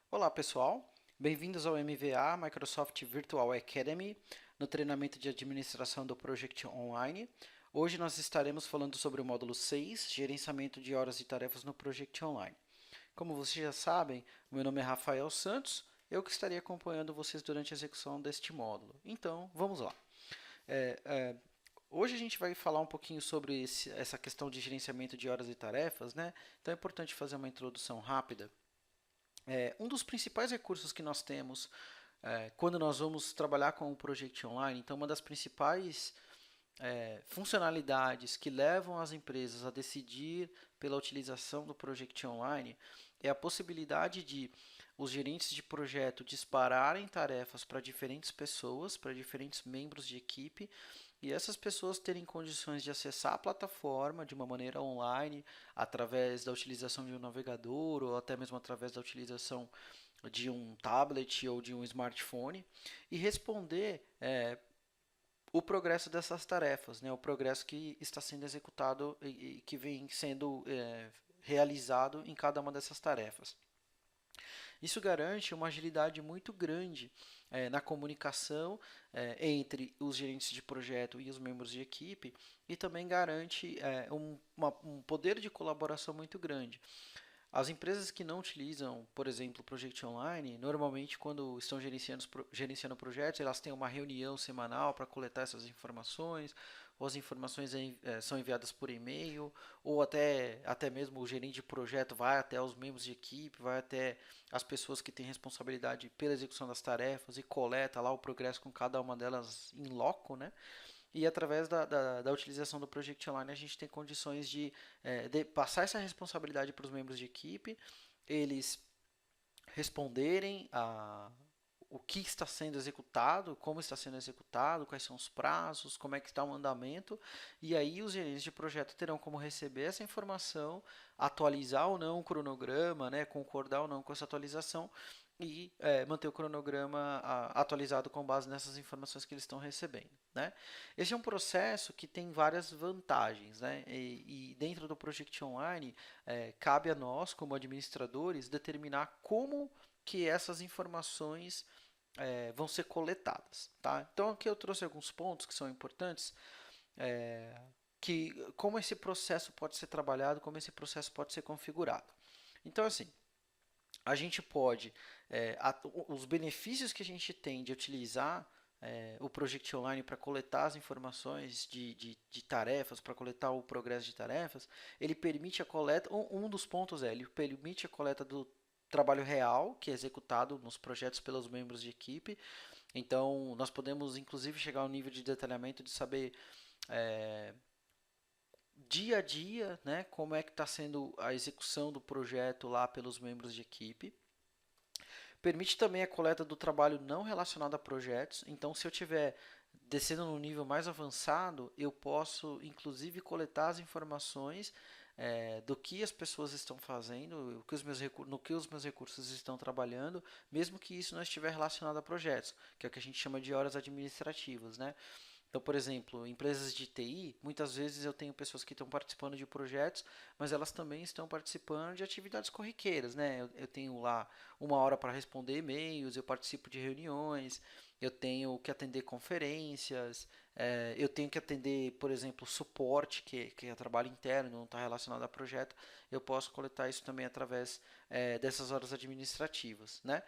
Olá pessoal, bem-vindos ao MVA Microsoft Virtual Academy, no treinamento de administração do Project Online. Hoje nós estaremos falando sobre o módulo 6, gerenciamento de horas e tarefas no Project Online. Como vocês já sabem, meu nome é Rafael Santos, eu que estarei acompanhando vocês durante a execução deste módulo. Então, vamos lá. É, é, Hoje a gente vai falar um pouquinho sobre essa questão de gerenciamento de horas e tarefas, né? Então é importante fazer uma introdução rápida. Um dos principais recursos que nós temos quando nós vamos trabalhar com o Project Online, então uma das principais funcionalidades que levam as empresas a decidir pela utilização do Project Online é a possibilidade de os gerentes de projeto dispararem tarefas para diferentes pessoas, para diferentes membros de equipe, e essas pessoas terem condições de acessar a plataforma de uma maneira online, através da utilização de um navegador ou até mesmo através da utilização de um tablet ou de um smartphone e responder o progresso dessas tarefas, né? O progresso que está sendo executado e que vem sendo realizado em cada uma dessas tarefas. Isso garante uma agilidade muito grande na comunicação entre os gerentes de projeto e os membros de equipe e também garante um poder de colaboração muito grande. As empresas que não utilizam, por exemplo, o Project Online, normalmente quando estão gerenciando projetos, elas têm uma reunião semanal para coletar essas informações, ou as informações são enviadas por e-mail, ou até mesmo o gerente de projeto vai até os membros de equipe, vai até as pessoas que têm responsabilidade pela execução das tarefas e coleta lá o progresso com cada uma delas em loco, né? E através da utilização do Project Online, a gente tem condições de passar essa responsabilidade para os membros de equipe, eles responderem a o que está sendo executado, como está sendo executado, quais são os prazos, como é que está o andamento, e aí os gerentes de projeto terão como receber essa informação, atualizar ou não o cronograma, né, concordar ou não com essa atualização e manter o cronograma atualizado com base nessas informações que eles estão recebendo. Né? Esse é um processo que tem várias vantagens, né? E dentro do Project Online, cabe a nós, como administradores, determinar como que essas informações vão ser coletadas. Tá? Então aqui eu trouxe alguns pontos que são importantes, que como esse processo pode ser trabalhado, como esse processo pode ser configurado. Então assim, a gente pode, os benefícios que a gente tem de utilizar o Project Online para coletar as informações de tarefas, para coletar o progresso de tarefas, ele permite a coleta, um dos pontos ele permite a coleta do trabalho real que é executado nos projetos pelos membros de equipe. Então, nós podemos inclusive chegar ao nível de detalhamento de saber dia a dia, né, como é que está sendo a execução do projeto lá pelos membros de equipe. Permite também a coleta do trabalho não relacionado a projetos. Então, se eu tiver descendo no nível mais avançado, eu posso inclusive coletar as informações do que as pessoas estão fazendo, no que os meus recursos estão trabalhando, mesmo que isso não estiver relacionado a projetos, que é o que a gente chama de horas administrativas, né? Então, por exemplo, empresas de TI, muitas vezes eu tenho pessoas que estão participando de projetos, mas elas também estão participando de atividades corriqueiras, né? Eu tenho lá uma hora para responder e-mails, eu participo de reuniões, eu tenho que atender conferências, eu tenho que atender, por exemplo, suporte, que é trabalho interno, não está relacionado a projeto, eu posso coletar isso também através dessas horas administrativas, né?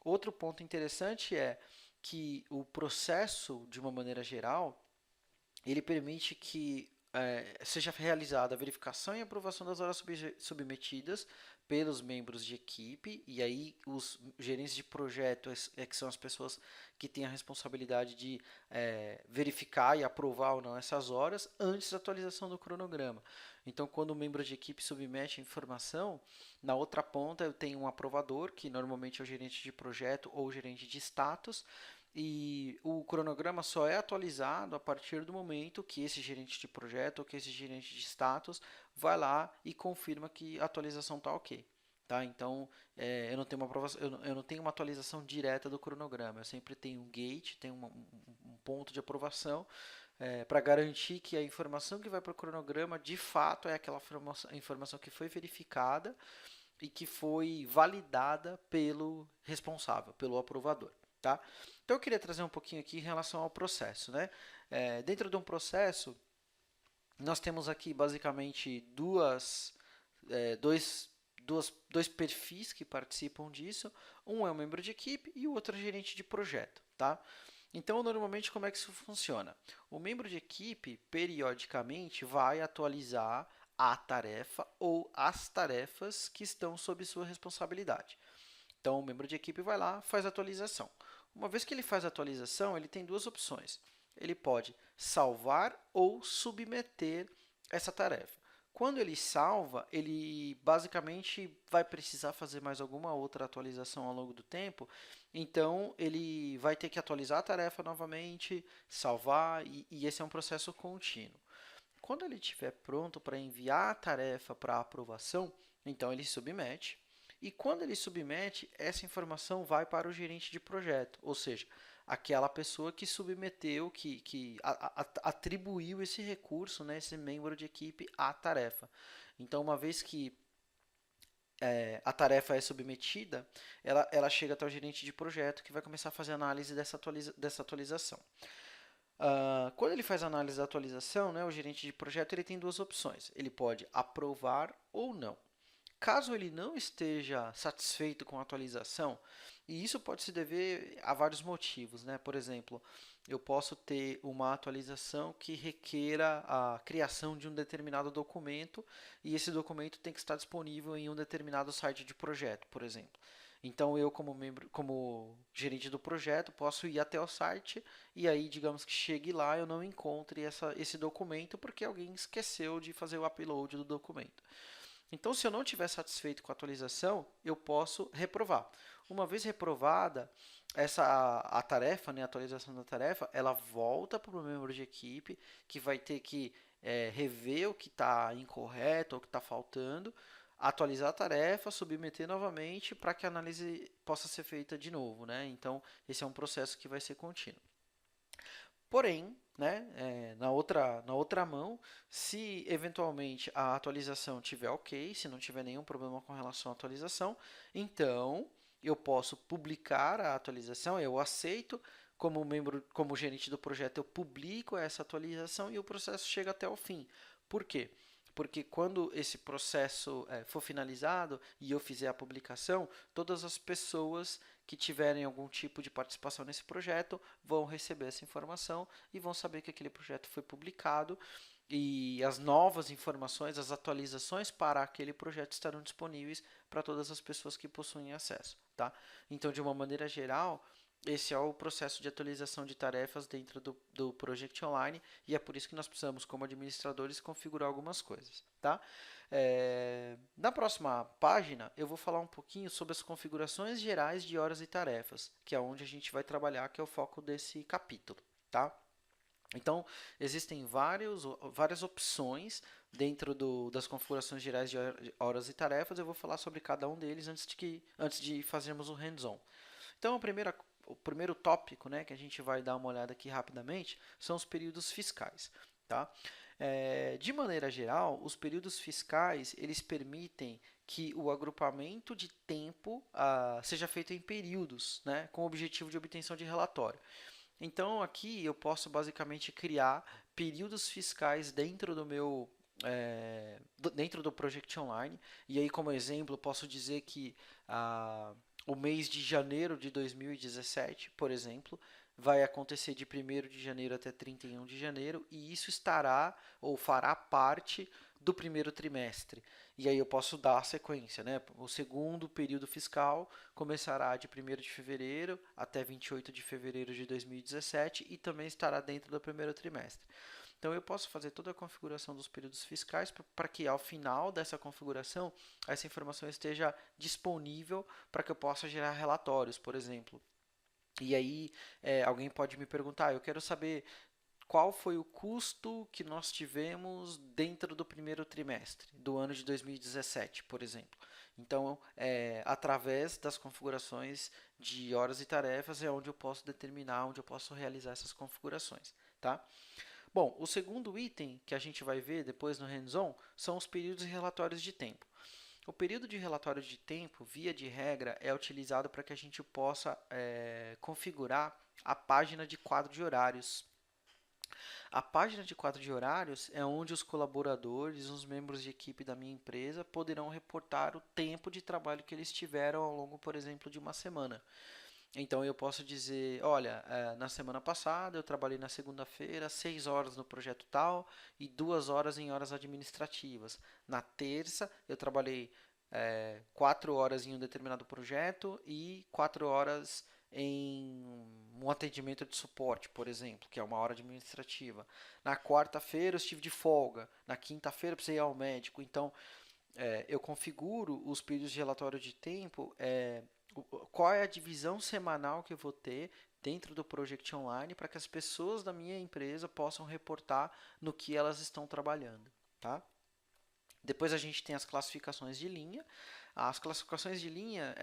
Outro ponto interessante é que o processo, de uma maneira geral, ele permite que seja realizada a verificação e aprovação das horas submetidas pelos membros de equipe, e aí os gerentes de projeto que são as pessoas que têm a responsabilidade de verificar e aprovar ou não essas horas antes da atualização do cronograma. Então, quando o membro de equipe submete a informação, na outra ponta eu tenho um aprovador, que normalmente é o gerente de projeto ou o gerente de status, e o cronograma só é atualizado a partir do momento que esse gerente de projeto ou que esse gerente de status vai lá e confirma que a atualização está ok. Tá? Então, eu não tenho uma aprovação, eu não tenho uma atualização direta do cronograma. Eu sempre tenho um gate, tenho um ponto de aprovação para garantir que a informação que vai para o cronograma de fato é aquela informação que foi verificada e que foi validada pelo responsável, pelo aprovador, tá? Então eu queria trazer um pouquinho aqui em relação ao processo, né? Dentro de um processo, nós temos aqui basicamente dois perfis que participam disso. Um é um membro de equipe e o outro é gerente de projeto, tá? Então, normalmente, como é que isso funciona? O membro de equipe, periodicamente, vai atualizar a tarefa ou as tarefas que estão sob sua responsabilidade. Então, o membro de equipe vai lá, faz a atualização. Uma vez que ele faz a atualização, ele tem duas opções. Ele pode salvar ou submeter essa tarefa. Quando ele salva, ele basicamente vai precisar fazer mais alguma outra atualização ao longo do tempo, então ele vai ter que atualizar a tarefa novamente, salvar, e esse é um processo contínuo. Quando ele estiver pronto para enviar a tarefa para aprovação, então ele submete. E quando ele submete, essa informação vai para o gerente de projeto, ou seja, aquela pessoa que submeteu, que atribuiu esse recurso, né, esse membro de equipe à tarefa. Então, uma vez que a tarefa é submetida, ela chega até o gerente de projeto que vai começar a fazer análise dessa atualização. Quando ele faz a análise da atualização, né, o gerente de projeto ele tem duas opções. Ele pode aprovar ou não. Caso ele não esteja satisfeito com a atualização, e isso pode se dever a vários motivos, né? Por exemplo, eu posso ter uma atualização que requeira a criação de um determinado documento e esse documento tem que estar disponível em um determinado site de projeto, por exemplo. Então eu, como membro, como gerente do projeto, posso ir até o site e aí, digamos que chegue lá, eu não encontre esse documento porque alguém esqueceu de fazer o upload do documento. Então, se eu não estiver satisfeito com a atualização, eu posso reprovar. Uma vez reprovada, a tarefa, né, a atualização da tarefa, ela volta para o membro de equipe, que vai ter que rever o que está incorreto ou o que está faltando, atualizar a tarefa, submeter novamente para que a análise possa ser feita de novo, né? Então, esse é um processo que vai ser contínuo. Porém, né, na outra mão, se eventualmente a atualização tiver ok, se não tiver nenhum problema com relação à atualização, então eu posso publicar a atualização, eu aceito como membro, como gerente do projeto, eu publico essa atualização e o processo chega até o fim. Por quê? Porque quando esse processo for finalizado e eu fizer a publicação, todas as pessoas que tiverem algum tipo de participação nesse projeto vão receber essa informação e vão saber que aquele projeto foi publicado e as novas informações, as atualizações para aquele projeto estarão disponíveis para todas as pessoas que possuem acesso, tá? Então, de uma maneira geral, esse é o processo de atualização de tarefas dentro do Project Online e é por isso que nós precisamos, como administradores, configurar algumas coisas, tá? Na próxima página, eu vou falar um pouquinho sobre as configurações gerais de horas e tarefas, que é onde a gente vai trabalhar, que é o foco desse capítulo, tá? Então, existem várias opções dentro das configurações gerais de horas e tarefas. Eu vou falar sobre cada um deles antes de fazermos o hands-on. Então, o primeiro tópico, né, que a gente vai dar uma olhada aqui rapidamente são os períodos fiscais. Tá? De maneira geral, os períodos fiscais eles permitem que o agrupamento de tempo seja feito em períodos, né, com o objetivo de obtenção de relatório. Então, aqui eu posso basicamente criar períodos fiscais dentro dentro do Project Online. E aí, como exemplo, eu posso dizer que o mês de janeiro de 2017, por exemplo, vai acontecer de 1º de janeiro até 31 de janeiro e isso estará ou fará parte do primeiro trimestre. E aí eu posso dar a sequência, né? O segundo período fiscal começará de 1º de fevereiro até 28 de fevereiro de 2017 e também estará dentro do primeiro trimestre. Então eu posso fazer toda a configuração dos períodos fiscais para que ao final dessa configuração essa informação esteja disponível para que eu possa gerar relatórios, por exemplo. E aí alguém pode me perguntar, eu quero saber qual foi o custo que nós tivemos dentro do primeiro trimestre do ano de 2017, por exemplo. Então, através das configurações de horas e tarefas é onde eu posso determinar, onde eu posso realizar essas configurações, tá? Bom, o segundo item que a gente vai ver depois no hands-on são os períodos e relatórios de tempo. O período de relatório de tempo, via de regra, é utilizado para que a gente possa configurar a página de quadro de horários. A página de quadro de horários é onde os colaboradores, os membros de equipe da minha empresa poderão reportar o tempo de trabalho que eles tiveram ao longo, por exemplo, de uma semana. Então eu posso dizer, olha, na semana passada eu trabalhei na segunda-feira 6 horas no projeto tal e 2 horas em horas administrativas. Na terça eu trabalhei 4 horas em um determinado projeto e 4 horas em um atendimento de suporte, por exemplo, que é uma hora administrativa. Na quarta-feira eu estive de folga, na quinta-feira eu precisei ir ao médico. Então eu configuro os períodos de relatório de tempo, qual é a divisão semanal que eu vou ter dentro do Project Online para que as pessoas da minha empresa possam reportar no que elas estão trabalhando, tá? Depois a gente tem as classificações de linha. As classificações de linha,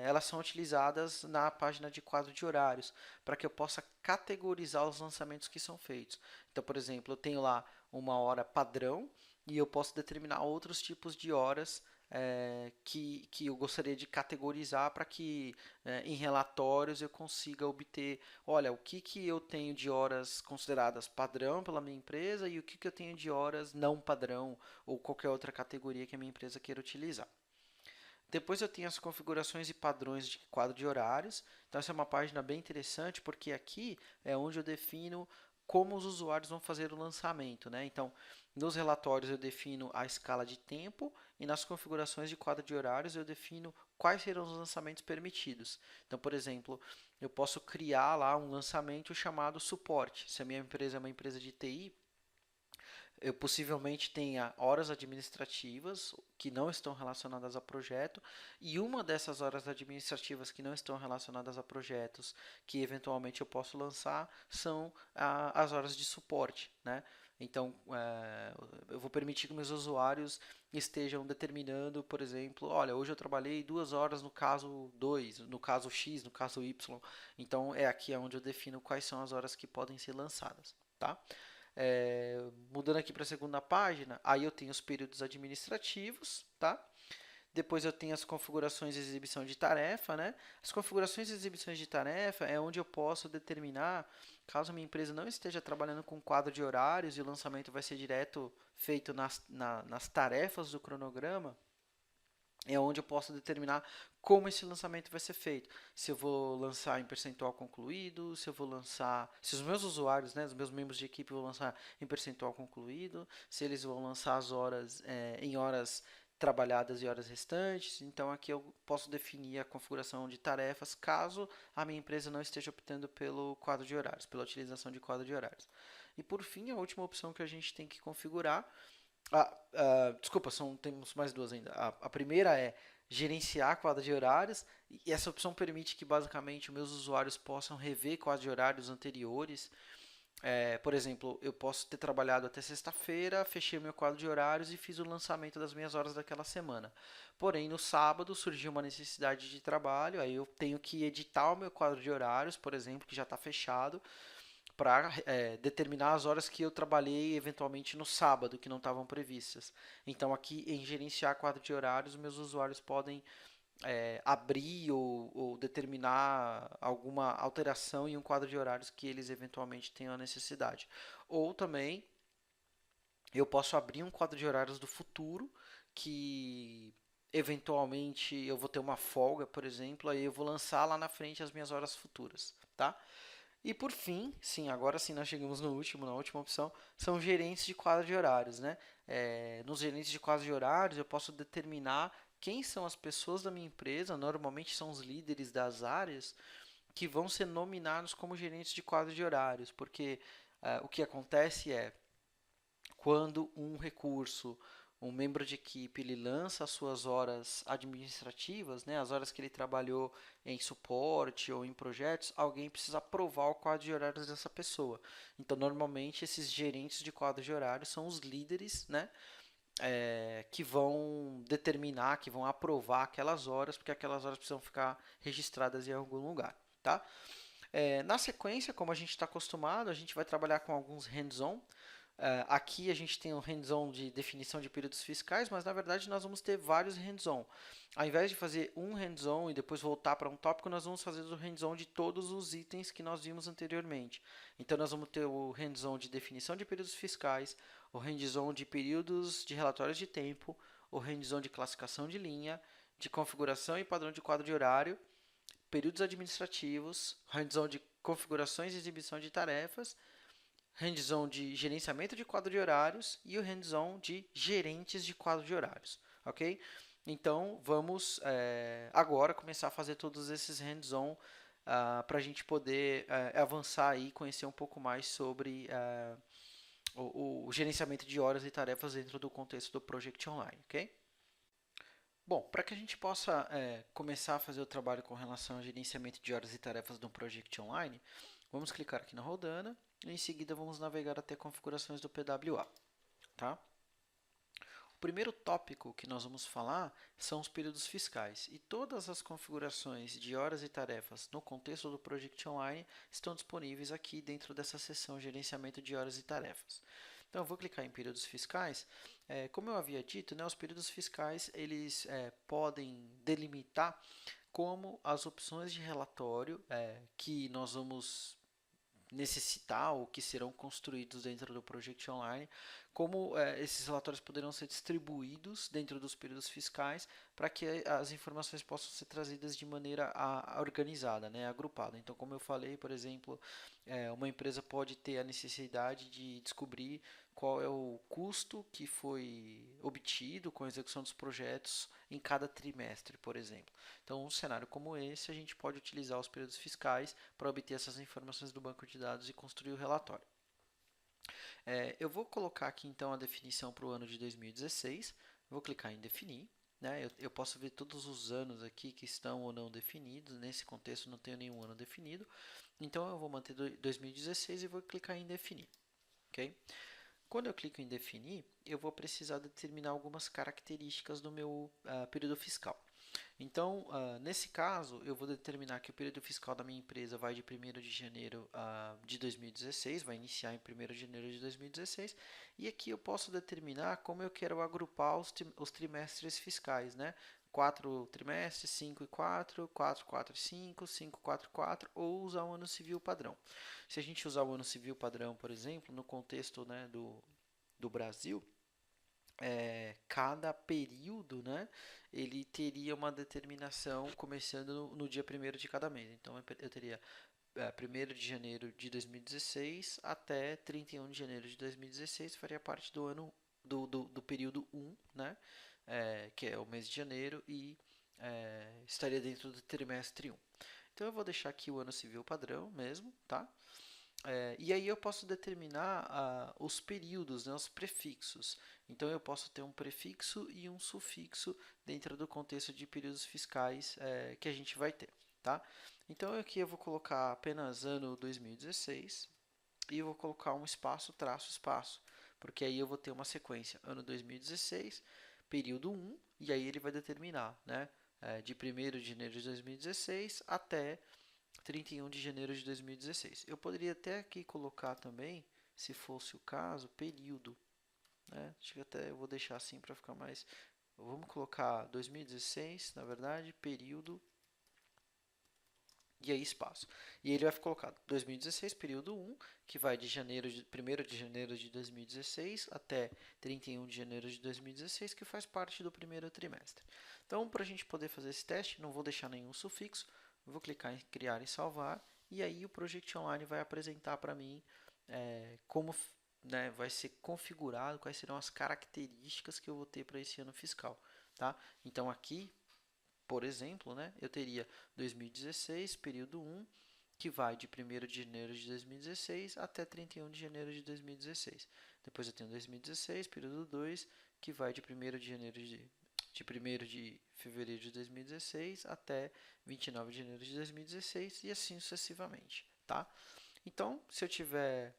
elas são utilizadas na página de quadro de horários, para que eu possa categorizar os lançamentos que são feitos. Então, por exemplo, eu tenho lá uma hora padrão e eu posso determinar outros tipos de horas que eu gostaria de categorizar para que em relatórios eu consiga obter, olha, o que eu tenho de horas consideradas padrão pela minha empresa e o que eu tenho de horas não padrão ou qualquer outra categoria que a minha empresa queira utilizar. Depois eu tenho as configurações e padrões de quadro de horários. Então essa é uma página bem interessante porque aqui é onde eu defino como os usuários vão fazer o lançamento, né? Então, nos relatórios eu defino a escala de tempo e nas configurações de quadro de horários eu defino quais serão os lançamentos permitidos. Então, por exemplo, eu posso criar lá um lançamento chamado suporte. Se a minha empresa é uma empresa de TI, eu possivelmente tenha horas administrativas que não estão relacionadas a projeto, e uma dessas horas administrativas que não estão relacionadas a projetos que eventualmente eu posso lançar são as horas de suporte, né? Então, eu vou permitir que meus usuários estejam determinando, por exemplo, olha, hoje eu trabalhei 2 horas no caso 2, no caso X, no caso Y. Então, é aqui onde eu defino quais são as horas que podem ser lançadas, tá? Mudando aqui para a segunda página, aí eu tenho os períodos administrativos, tá? Depois eu tenho as configurações de exibição de tarefa, né? As configurações de exibições de tarefa é onde eu posso determinar, caso a minha empresa não esteja trabalhando com quadro de horários e o lançamento vai ser direto feito nas tarefas do cronograma, é onde eu posso determinar como esse lançamento vai ser feito. Se eu vou lançar em percentual concluído, se eu vou lançar, se os meus usuários, né, os meus membros de equipe vão lançar em percentual concluído, se eles vão lançar as horas em horas trabalhadas e horas restantes. Então aqui eu posso definir a configuração de tarefas caso a minha empresa não esteja optando pelo quadro de horários, pela utilização de quadro de horários. E por fim, a última opção que a gente tem que configurar desculpa, temos mais duas ainda. A primeira é gerenciar quadro de horários, e essa opção permite que basicamente meus usuários possam rever quadros de horários anteriores. Por exemplo, eu posso ter trabalhado até sexta-feira, fechei meu quadro de horários e fiz o lançamento das minhas horas daquela semana. Porém, no sábado surgiu uma necessidade de trabalho, aí eu tenho que editar o meu quadro de horários, por exemplo, que já está fechado, para determinar as horas que eu trabalhei eventualmente no sábado, que não estavam previstas. Então, aqui em gerenciar quadro de horários, meus usuários podem abrir ou determinar alguma alteração em um quadro de horários que eles eventualmente tenham a necessidade. Ou também eu posso abrir um quadro de horários do futuro que eventualmente eu vou ter uma folga, por exemplo, aí eu vou lançar lá na frente as minhas horas futuras, tá? E por fim, sim, agora sim nós chegamos na última opção, são gerentes de quadro de horários, né? Nos gerentes de quadro de horários eu posso determinar quem são as pessoas da minha empresa, normalmente são os líderes das áreas, que vão ser nominados como gerentes de quadro de horários, porque o que acontece é, quando um recurso, um membro de equipe, ele lança as suas horas administrativas, né, as horas que ele trabalhou em suporte ou em projetos, alguém precisa aprovar o quadro de horários dessa pessoa. Então, normalmente, esses gerentes de quadro de horários são os líderes, né, que vão determinar, que vão aprovar aquelas horas, porque aquelas horas precisam ficar registradas em algum lugar, tá? Na sequência, como a gente está acostumado, a gente vai trabalhar com alguns hands-on. Aqui a gente tem um hands-on de definição de períodos fiscais, mas na verdade nós vamos ter vários hands-on. Ao invés de fazer um hands-on e depois voltar para um tópico, nós vamos fazer o hands-on de todos os itens que nós vimos anteriormente. Então nós vamos ter o hands-on de definição de períodos fiscais, o hands-on de períodos de relatórios de tempo, o hands-on de classificação de linha, de configuração e padrão de quadro de horário, períodos administrativos, hands-on de configurações e exibição de tarefas, hands-on de gerenciamento de quadro de horários e o hands-on de gerentes de quadro de horários, ok? Então, vamos agora começar a fazer todos esses hands-on para a gente poder avançar e conhecer um pouco mais sobre o gerenciamento de horas e tarefas dentro do contexto do Project Online, ok? Bom, para que a gente possa começar a fazer o trabalho com relação ao gerenciamento de horas e tarefas de um Project Online, vamos clicar aqui na rodana e em seguida vamos navegar até configurações do PWA. Tá? O primeiro tópico que nós vamos falar são os períodos fiscais e todas as configurações de horas e tarefas no contexto do Project Online estão disponíveis aqui dentro dessa seção Gerenciamento de horas e tarefas. Então, eu vou clicar em períodos fiscais. Como eu havia dito, né, os períodos fiscais eles podem delimitar como as opções de relatório que nós vamos necessitar ou que serão construídos dentro do Project Online, como esses relatórios poderão ser distribuídos dentro dos períodos fiscais para que as informações possam ser trazidas de maneira organizada, né, agrupada. Então, como eu falei, por exemplo, uma empresa pode ter a necessidade de descobrir qual é o custo que foi obtido com a execução dos projetos em cada trimestre, por exemplo. Então, um cenário como esse, a gente pode utilizar os períodos fiscais para obter essas informações do banco de dados e construir o relatório. Eu vou colocar aqui então a definição para o ano de 2016, vou clicar em definir. Né? Eu posso ver todos os anos aqui que estão ou não definidos, nesse contexto não tenho nenhum ano definido, então eu vou manter 2016 e vou clicar em definir. Okay? Quando eu clico em definir, eu vou precisar determinar algumas características do meu período fiscal. Então, nesse caso, eu vou determinar que o período fiscal da minha empresa vai de 1º de janeiro de 2016, vai iniciar em 1º de janeiro de 2016, e aqui eu posso determinar como eu quero agrupar os trimestres fiscais, né? 4 trimestres, 5 e 4, 4, 4 e 5, 5, 4 e 4, ou usar o ano civil padrão. Se a gente usar o ano civil padrão, por exemplo, no contexto, né, do Brasil, cada período, né, ele teria uma determinação começando no dia 1º de cada mês. Então, eu teria 1º de janeiro de 2016 até 31 de janeiro de 2016, faria parte do ano do período 1, né, que é o mês de janeiro, e estaria dentro do trimestre 1. Então, eu vou deixar aqui o ano civil padrão mesmo, tá? E aí eu posso determinar os períodos, né, os prefixos. Então eu posso ter um prefixo e um sufixo dentro do contexto de períodos fiscais que a gente vai ter. Tá? Então aqui eu vou colocar apenas ano 2016 e eu vou colocar um espaço, traço, espaço. Porque aí eu vou ter uma sequência, ano 2016, período 1, e aí ele vai determinar, né, de 1º de janeiro de 2016 até 31 de janeiro de 2016. Eu poderia até aqui colocar também, se fosse o caso, período. Né? Acho que até eu vou deixar assim para ficar mais... Vamos colocar 2016, na verdade, período, e aí espaço. E ele vai colocar 2016, período 1, que vai de 1º de janeiro de 2016 até 31 de janeiro de 2016, que faz parte do primeiro trimestre. Então, para a gente poder fazer esse teste, não vou deixar nenhum sufixo, vou clicar em criar e salvar, e aí o Project Online vai apresentar para mim como, né, vai ser configurado, quais serão as características que eu vou ter para esse ano fiscal. Tá? Então aqui, por exemplo, né, eu teria 2016, período 1, que vai de 1º de janeiro de 2016 até 31 de janeiro de 2016. Depois eu tenho 2016, período 2, que vai de 1º de janeiro de 1º de fevereiro de 2016 até 29 de janeiro de 2016 e assim sucessivamente, tá? Então, se eu tiver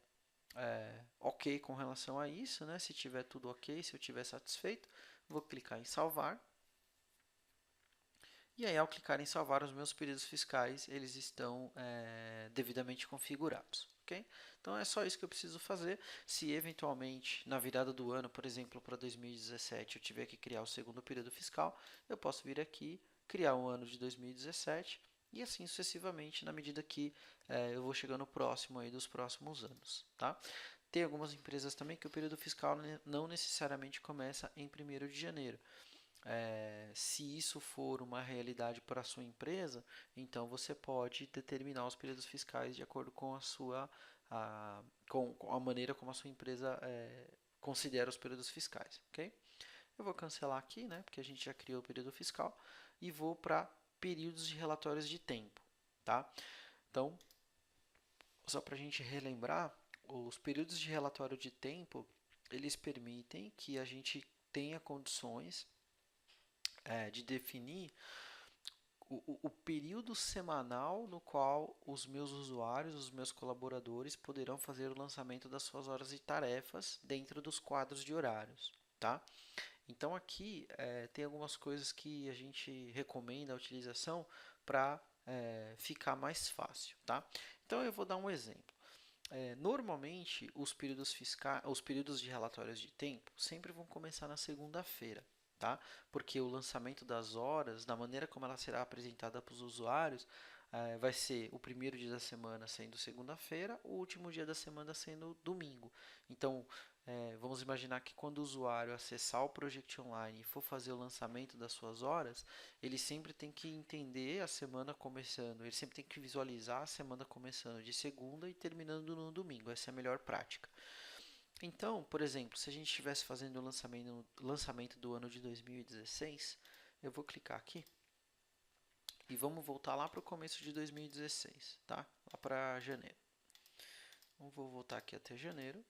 ok com relação a isso, né? Se tiver tudo ok, se eu tiver satisfeito, vou clicar em salvar. E aí, ao clicar em salvar, os meus períodos fiscais, eles estão devidamente configurados. ok? Então é só isso que eu preciso fazer. Se eventualmente na virada do ano, por exemplo, para 2017, eu tiver que criar o segundo período fiscal, eu posso vir aqui, criar um ano de 2017 e assim sucessivamente na medida que eu vou chegando próximo aí dos próximos anos, tá? Tem algumas empresas também que o período fiscal não necessariamente começa em 1º de janeiro. Se isso for uma realidade para a sua empresa, então você pode determinar os períodos fiscais de acordo com com a maneira como a sua empresa considera os períodos fiscais, ok? Eu vou cancelar aqui, né, porque a gente já criou o período fiscal e vou para períodos de relatórios de tempo, tá? Então, só para a gente relembrar, os períodos de relatório de tempo, eles permitem que a gente tenha condições de definir o período semanal no qual os meus usuários, os meus colaboradores poderão fazer o lançamento das suas horas e tarefas dentro dos quadros de horários, tá? Então aqui tem algumas coisas que a gente recomenda a utilização para ficar mais fácil, tá? Então eu vou dar um exemplo. Normalmente os períodos de relatórios de tempo sempre vão começar na segunda-feira, tá? Porque o lançamento das horas, da maneira como ela será apresentada para os usuários, vai ser o primeiro dia da semana sendo segunda-feira, o último dia da semana sendo domingo. Então, vamos imaginar que quando o usuário acessar o Project Online e for fazer o lançamento das suas horas, ele sempre tem que entender a semana começando, ele sempre tem que visualizar a semana começando de segunda e terminando no domingo. Essa é a melhor prática. Então, por exemplo, se a gente estivesse fazendo o lançamento do ano de 2016, eu vou clicar aqui e vamos voltar lá para o começo de 2016, tá? Lá para janeiro. Então, vou voltar aqui até janeiro.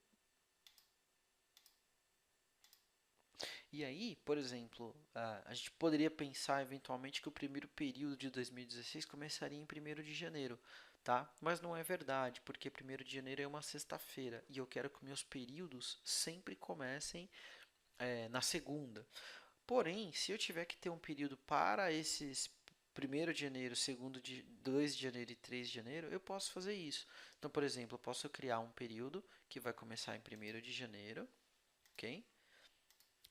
E aí, por exemplo, a gente poderia pensar eventualmente que o primeiro período de 2016 começaria em 1º de janeiro, tá? Mas não é verdade, porque 1º de janeiro é uma sexta-feira e eu quero que meus períodos sempre comecem na segunda. Porém, se eu tiver que ter um período para esses 1º de janeiro, 2 de janeiro e 3 de janeiro, eu posso fazer isso. Então, por exemplo, eu posso criar um período que vai começar em 1º de janeiro, ok?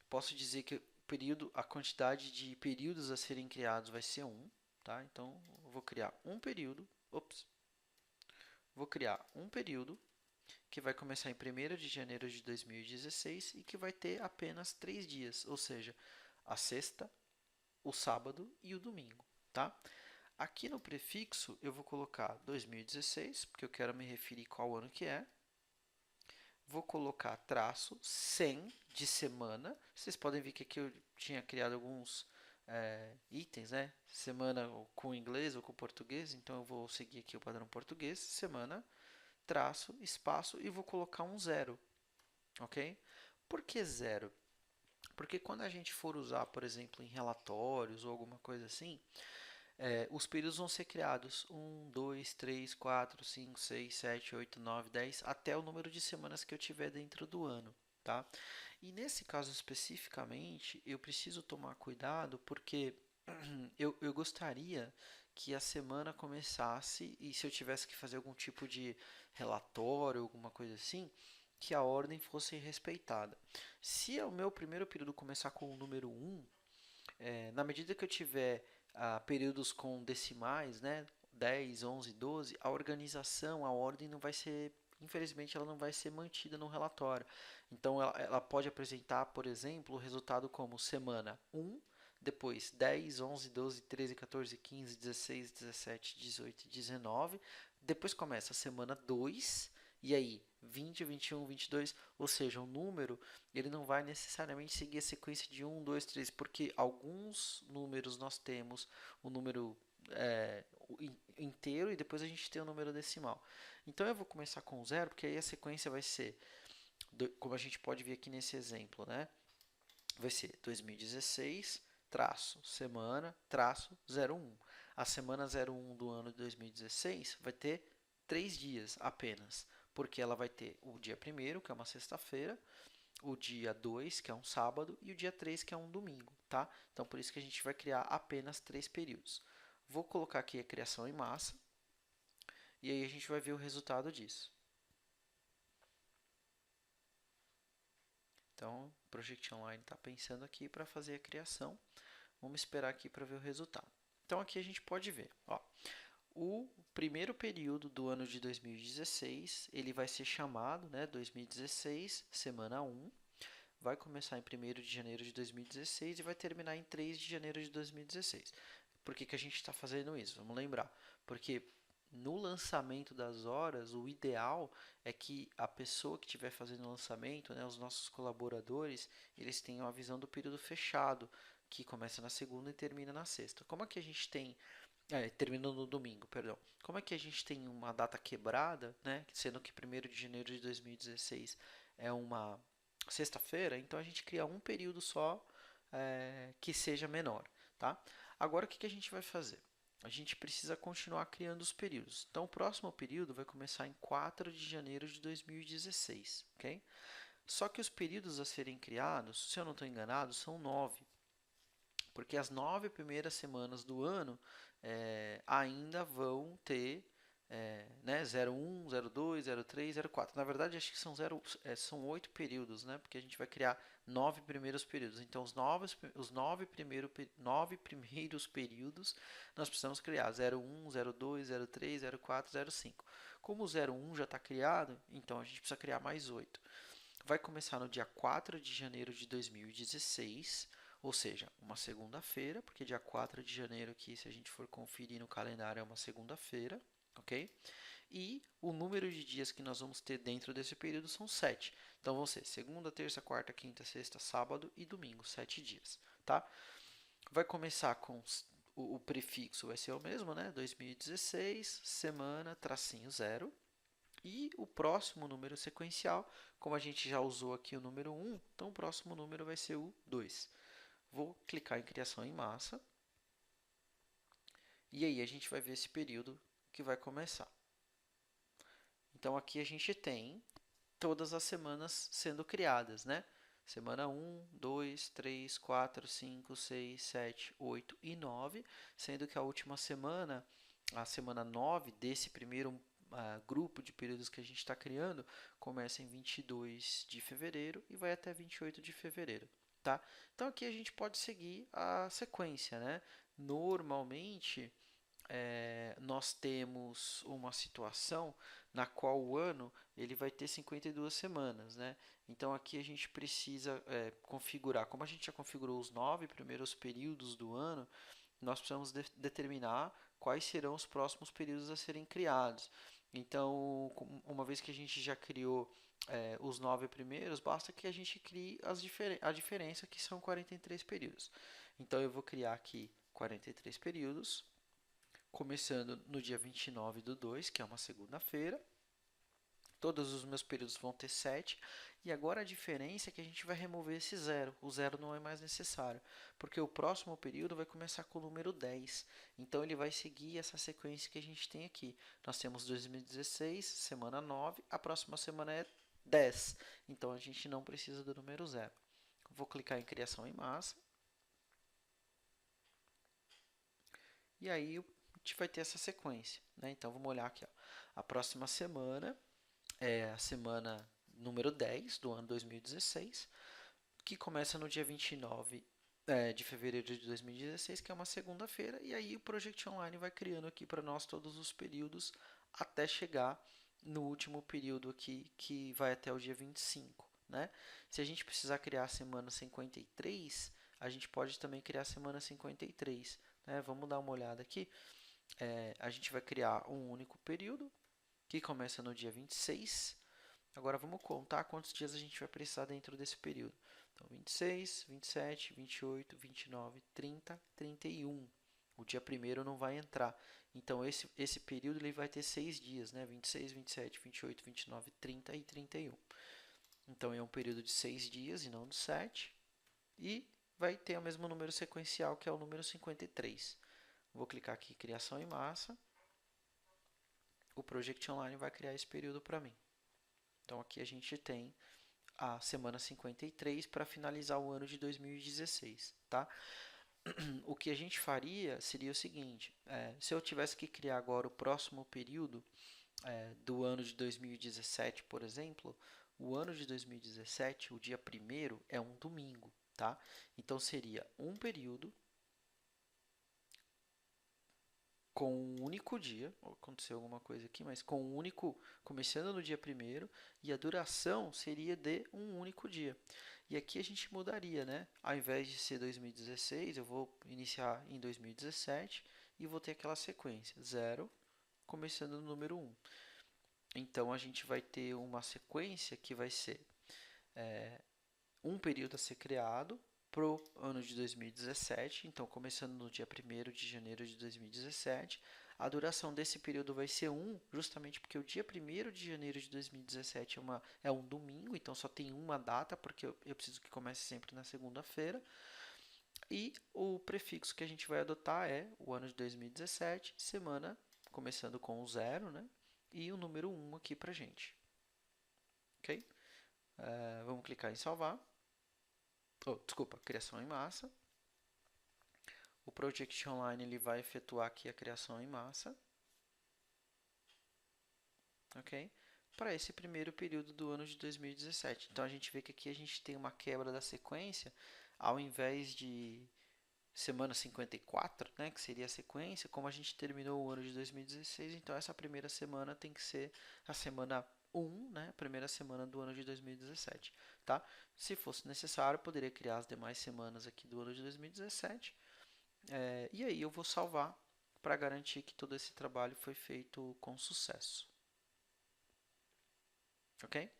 Posso dizer que a quantidade de períodos a serem criados vai ser 1, tá? Então, eu vou criar um período, vou criar um período que vai começar em 1º de janeiro de 2016 e que vai ter apenas 3 dias, ou seja, a sexta, o sábado e o domingo, tá? Aqui no prefixo eu vou colocar 2016, porque eu quero me referir qual ano que é. Vou colocar traço 100 de semana. Vocês podem ver que aqui eu tinha criado alguns itens, né? Semana com inglês ou com português, então eu vou seguir aqui o padrão português. Semana, traço, espaço e vou colocar um zero, ok? Por que zero? Porque quando a gente for usar, por exemplo, em relatórios ou alguma coisa assim, os períodos vão ser criados 1, 2, 3, 4, 5, 6, 7, 8, 9, 10, até o número de semanas que eu tiver dentro do ano, tá? E nesse caso especificamente, eu preciso tomar cuidado porque eu gostaria que a semana começasse e se eu tivesse que fazer algum tipo de relatório, alguma coisa assim, que a ordem fosse respeitada. Se o meu primeiro período começar com o número 1, na medida que eu tiver períodos com decimais, né, 10, 11, 12, a organização, a ordem não vai ser, infelizmente, ela não vai ser mantida no relatório. Então, ela pode apresentar, por exemplo, o resultado como semana 1, depois 10, 11, 12, 13, 14, 15, 16, 17, 18, 19. Depois começa a semana 2, e aí 20, 21, 22, ou seja, o número ele não vai necessariamente seguir a sequência de 1, 2, 3, porque alguns números nós temos o número inteiro e depois a gente tem o número decimal. Então eu vou começar com 0, porque aí a sequência vai ser, como a gente pode ver aqui nesse exemplo, né? Vai ser 2016, traço, semana, traço, 01. A semana 01 do ano de 2016 vai ter 3 dias apenas, porque ela vai ter o dia 1º, que é uma sexta-feira, o dia 2, que é um sábado, e o dia 3, que é um domingo, tá? Então, por isso que a gente vai criar apenas 3 períodos. Vou colocar aqui a criação em massa, e aí a gente vai ver o resultado disso. Então, o Project Online está pensando aqui para fazer a criação. Vamos esperar aqui para ver o resultado. Então, aqui a gente pode ver, ó, o primeiro período do ano de 2016, ele vai ser chamado, né, 2016, semana 1, vai começar em 1º de janeiro de 2016 e vai terminar em 3 de janeiro de 2016. Por que que a gente está fazendo isso? Vamos lembrar. Porque no lançamento das horas, o ideal é que a pessoa que estiver fazendo o lançamento, né, os nossos colaboradores, eles tenham a visão do período fechado, que começa na segunda e termina na sexta. Como é que a gente tem terminando no domingo, perdão. Como é que a gente tem uma data quebrada, né? Sendo que 1º de janeiro de 2016 é uma sexta-feira, então a gente cria um período só que seja menor, tá? Agora o que que a gente vai fazer? A gente precisa continuar criando os períodos. Então o próximo período vai começar em 4 de janeiro de 2016, ok? Só que os períodos a serem criados, se eu não estou enganado, são 9. Porque as 9 primeiras semanas do ano ainda vão ter né, 01, 02, 03, 04. Na verdade, acho que são 8 períodos, né? Porque a gente vai criar 9 primeiros períodos. Então, os 9 primeiros períodos nós precisamos criar 01, 02, 03, 04, 05. Como o 01 já está criado, então a gente precisa criar mais 8. Vai começar no dia 4 de janeiro de 2016, ou seja, uma segunda-feira, porque dia 4 de janeiro aqui, se a gente for conferir no calendário, é uma segunda-feira, ok? E o número de dias que nós vamos ter dentro desse período são 7. Então vão ser segunda, terça, quarta, quinta, sexta, sábado e domingo, 7 dias, tá? Vai começar com o prefixo, vai ser o mesmo, né? 2016, semana, tracinho 0. E o próximo número sequencial, como a gente já usou aqui o número 1, então o próximo número vai ser o 2. Vou clicar em criação em massa. E aí a gente vai ver esse período que vai começar. Então aqui a gente tem todas as semanas sendo criadas, né? Semana 1, 2, 3, 4, 5, 6, 7, 8 e 9, sendo que a última semana, a semana 9 desse primeiro grupo de períodos que a gente está criando, começa em 22 de fevereiro e vai até 28 de fevereiro. Tá? Então aqui a gente pode seguir a sequência, né? Normalmente nós temos uma situação na qual o ano ele vai ter 52 semanas, né? Então aqui a gente precisa configurar, como a gente já configurou os 9 primeiros períodos do ano, nós precisamos determinar quais serão os próximos períodos a serem criados. Então, uma vez que a gente já criou os 9 primeiros, basta que a gente crie a diferença, que são 43 períodos. Então, eu vou criar aqui 43 períodos, começando no dia 29/2, que é uma segunda-feira. Todos os meus períodos vão ter 7. E agora a diferença é que a gente vai remover esse 0. O 0 não é mais necessário, porque o próximo período vai começar com o número 10. Então ele vai seguir essa sequência que a gente tem aqui. Nós temos 2016, semana 9, a próxima semana é 10. Então a gente não precisa do número 0. Vou clicar em criação em massa. E aí a gente vai ter essa sequência, né? Então vamos olhar aqui, ó. A próxima semana é a semana número 10 do ano 2016, que começa no dia 29 de fevereiro de 2016, que é uma segunda-feira, e aí o Project Online vai criando aqui para nós todos os períodos até chegar no último período aqui, que vai até o dia 25, né? Se a gente precisar criar a semana 53, a gente pode também criar a semana 53, né? Vamos dar uma olhada aqui. A gente vai criar um único período, que começa no dia 26. Agora vamos contar quantos dias a gente vai precisar dentro desse período. Então, 26, 27, 28, 29, 30, 31. O dia primeiro não vai entrar. Então, esse período ele vai ter 6 dias, né? 26, 27, 28, 29, 30 e 31. Então, é um período de 6 dias e não de 7. E vai ter o mesmo número sequencial, que é o número 53. Vou clicar aqui em criação em massa. O Project Online vai criar esse período para mim. Então, aqui a gente tem a semana 53 para finalizar o ano de 2016, tá? O que a gente faria seria o seguinte, se eu tivesse que criar agora o próximo período do ano de 2017, por exemplo, O ano de 2017, o dia 1º é um domingo, tá? Então seria um período com um único dia, aconteceu alguma coisa aqui, mas com um único, começando no dia 1º, e a duração seria de um único dia. E aqui a gente mudaria, né? Ao invés de ser 2016, eu vou iniciar em 2017 e vou ter aquela sequência, 0, começando no número 1. Então a gente vai ter uma sequência que vai ser um período a ser criado para o ano de 2017, então começando no dia 1º de janeiro de 2017, a duração desse período vai ser 1, justamente porque o dia 1º de janeiro de 2017 é um domingo, então só tem uma data, porque eu preciso que comece sempre na segunda-feira, e o prefixo que a gente vai adotar é o ano de 2017, semana começando com o 0, né? E o número 1 aqui para gente, ok? Vamos clicar em salvar. Desculpa, criação em massa. O Project Online ele vai efetuar aqui a criação em massa, ok? Para esse primeiro período do ano de 2017. Então a gente vê que aqui a gente tem uma quebra da sequência, ao invés de semana 54, né, que seria a sequência, como a gente terminou o ano de 2016, então essa primeira semana tem que ser a semana 1, né, primeira semana do ano de 2017, tá? Se fosse necessário, poderia criar as demais semanas aqui do ano de 2017, e aí eu vou salvar para garantir que todo esse trabalho foi feito com sucesso, ok?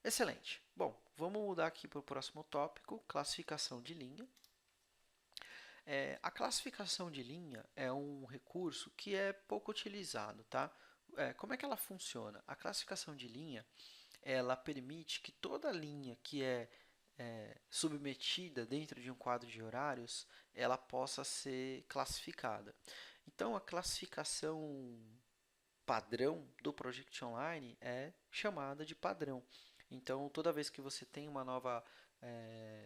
Excelente. Bom, vamos mudar aqui para o próximo tópico, classificação de linha. A classificação de linha é um recurso que é pouco utilizado, tá? Como é que ela funciona? A classificação de linha, ela permite que toda linha que é submetida dentro de um quadro de horários, ela possa ser classificada. Então, a classificação padrão do Project Online é chamada de padrão. Então, toda vez que você tem uma nova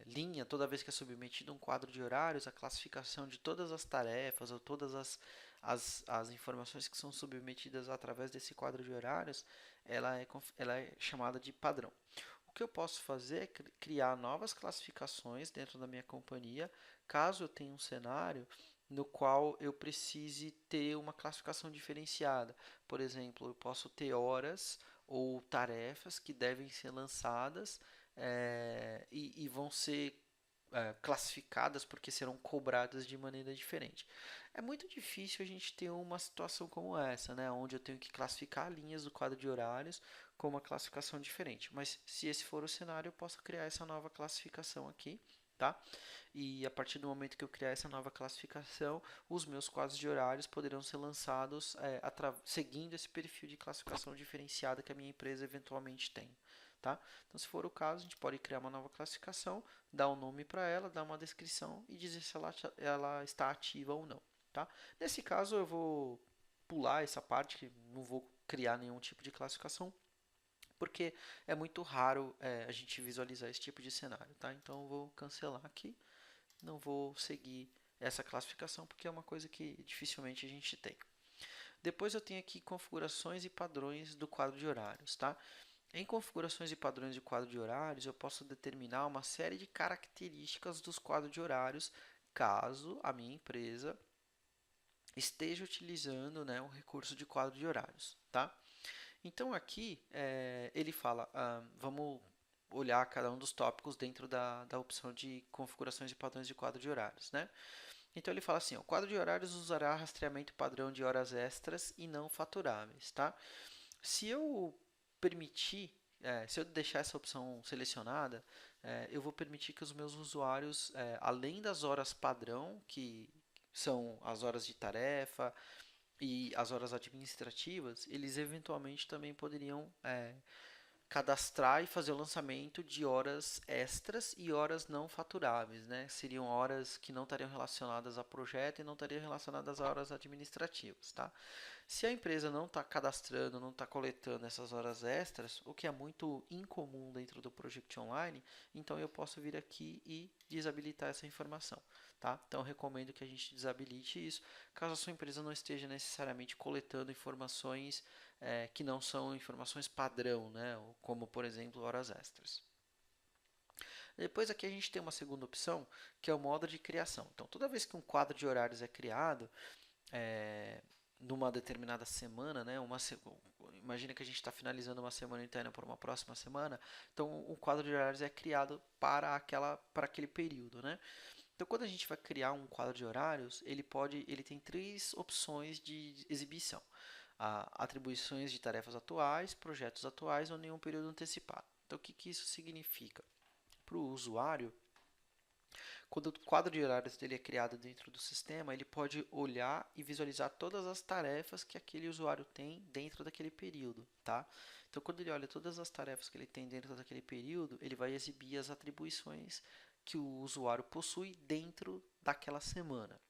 linha, toda vez que é submetido um quadro de horários, a classificação de todas as tarefas ou todas as informações que são submetidas através desse quadro de horários, ela é chamada de padrão. O que eu posso fazer é criar novas classificações dentro da minha companhia, caso eu tenha um cenário no qual eu precise ter uma classificação diferenciada. Por exemplo, eu posso ter horas ou tarefas que devem ser lançadas e vão ser classificadas porque serão cobradas de maneira diferente. É muito difícil a gente ter uma situação como essa, né, onde eu tenho que classificar linhas do quadro de horários com uma classificação diferente. Mas se esse for o cenário, eu posso criar essa nova classificação aqui, tá? E a partir do momento que eu criar essa nova classificação, os meus quadros de horários poderão ser lançados seguindo esse perfil de classificação diferenciada que a minha empresa eventualmente tem. Tá? Então, se for o caso, a gente pode criar uma nova classificação, dar um nome para ela, dar uma descrição e dizer se ela está ativa ou não. Tá? Nesse caso, eu vou pular essa parte, que não vou criar nenhum tipo de classificação, porque é muito raro a gente visualizar esse tipo de cenário. Tá? Então, eu vou cancelar aqui, não vou seguir essa classificação, porque é uma coisa que dificilmente a gente tem. Depois eu tenho aqui configurações e padrões do quadro de horários. Tá? Em configurações e padrões de quadro de horários, eu posso determinar uma série de características dos quadros de horários, caso a minha empresa esteja utilizando, né, o recurso de quadro de horários. Tá? Então aqui ele fala, vamos olhar cada um dos tópicos dentro da opção de configurações e padrões de quadro de horários. Né? Então ele fala assim, o quadro de horários usará rastreamento padrão de horas extras e não faturáveis. Tá? Se eu permitir, se eu deixar essa opção selecionada, eu vou permitir que os meus usuários, além das horas padrão, que são as horas de tarefa e as horas administrativas, eles eventualmente também poderiam cadastrar e fazer o lançamento de horas extras e horas não faturáveis, né? Seriam horas que não estariam relacionadas a projeto e não estariam relacionadas a horas administrativas, tá? Se a empresa não está cadastrando, não está coletando essas horas extras, o que é muito incomum dentro do Project Online, então eu posso vir aqui e desabilitar essa informação, tá? Então eu recomendo que a gente desabilite isso, caso a sua empresa não esteja necessariamente coletando informações que não são informações padrão, né? Como por exemplo horas extras. Depois aqui a gente tem uma segunda opção, que é o modo de criação. Então toda vez que um quadro de horários é criado, é, numa determinada semana, né? Imagina que a gente está finalizando uma semana interna para uma próxima semana, então o quadro de horários é criado para aquele período, né? Então, quando a gente vai criar um quadro de horários, ele tem três opções de exibição: atribuições de tarefas atuais, projetos atuais ou nenhum período antecipado. Então, o que que isso significa? Para o usuário, quando o quadro de horários dele é criado dentro do sistema, ele pode olhar e visualizar todas as tarefas que aquele usuário tem dentro daquele período, tá? Então, quando ele olha todas as tarefas que ele tem dentro daquele período, ele vai exibir as atribuições que o usuário possui dentro daquela semana,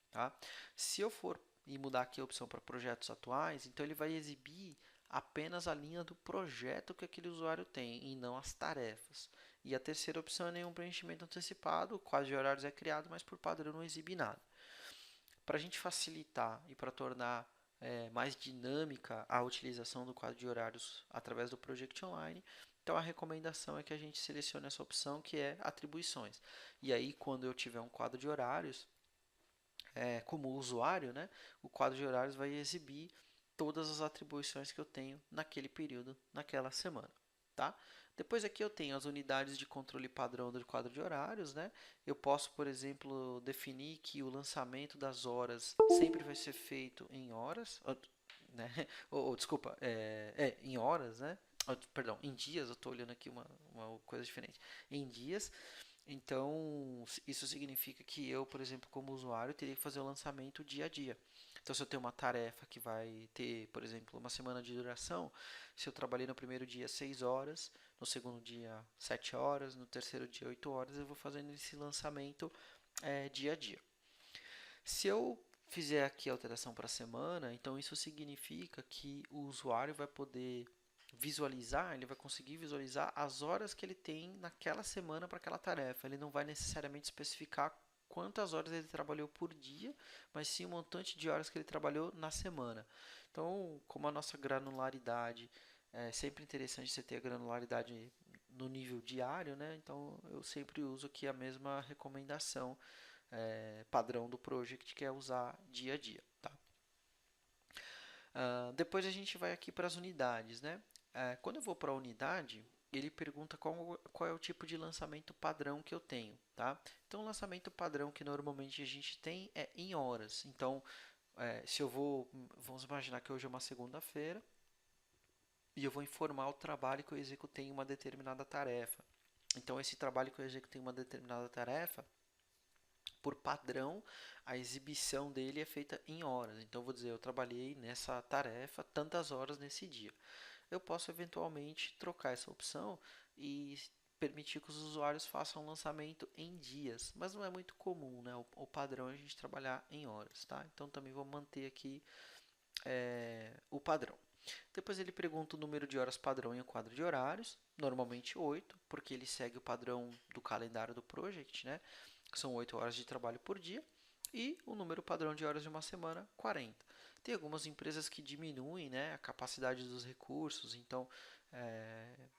tá? Se eu for e mudar aqui a opção para projetos atuais, então ele vai exibir apenas a linha do projeto que aquele usuário tem e não as tarefas. E a terceira opção é nenhum preenchimento antecipado, o quadro de horários é criado, mas por padrão não exibe nada. Para a gente facilitar e para tornar mais dinâmica a utilização do quadro de horários através do Project Online, então a recomendação é que a gente selecione essa opção que é atribuições. E aí, quando eu tiver um quadro de horários, como usuário, né, o quadro de horários vai exibir todas as atribuições que eu tenho naquele período, naquela semana, tá? Depois aqui eu tenho as unidades de controle padrão do quadro de horários, né? Eu posso, por exemplo, definir que o lançamento das horas sempre vai ser feito em horas, né? Desculpa, em horas, né? Perdão, em dias, eu estou olhando aqui uma coisa diferente. Em dias, então, isso significa que eu, por exemplo, como usuário, teria que fazer o lançamento dia a dia. Então, se eu tenho uma tarefa que vai ter, por exemplo, uma semana de duração, se eu trabalhei no primeiro dia 6 horas, no segundo dia 7 horas, no terceiro dia 8 horas, eu vou fazendo esse lançamento dia a dia. Se eu fizer aqui a alteração para a semana, então isso significa que o usuário vai poder visualizar, ele vai conseguir visualizar as horas que ele tem naquela semana para aquela tarefa. Ele não vai necessariamente especificar quantas horas ele trabalhou por dia, mas sim o montante de horas que ele trabalhou na semana. Então, como a nossa granularidade é sempre interessante você ter a granularidade no nível diário, né? Então eu sempre uso aqui a mesma recomendação padrão do project, que é usar dia a dia, tá? Depois a gente vai aqui para as unidades, né? Quando eu vou para a unidade, ele pergunta qual é o tipo de lançamento padrão que eu tenho, tá? Então, o lançamento padrão que normalmente a gente tem é em horas. Então, se eu vamos imaginar que hoje é uma segunda-feira e eu vou informar o trabalho que eu executei em uma determinada tarefa. Então, esse trabalho que eu executei em uma determinada tarefa, por padrão, a exibição dele é feita em horas. Então, vou dizer, eu trabalhei nessa tarefa tantas horas nesse dia. Eu posso eventualmente trocar essa opção e permitir que os usuários façam lançamento em dias, mas não é muito comum, né? O padrão é a gente trabalhar em horas, tá? Então, também vou manter aqui o padrão. Depois ele pergunta o número de horas padrão em um quadro de horários, normalmente 8, porque ele segue o padrão do calendário do project, né? Que são 8 horas de trabalho por dia, e o número padrão de horas de uma semana, 40. Tem algumas empresas que diminuem, né, a capacidade dos recursos, então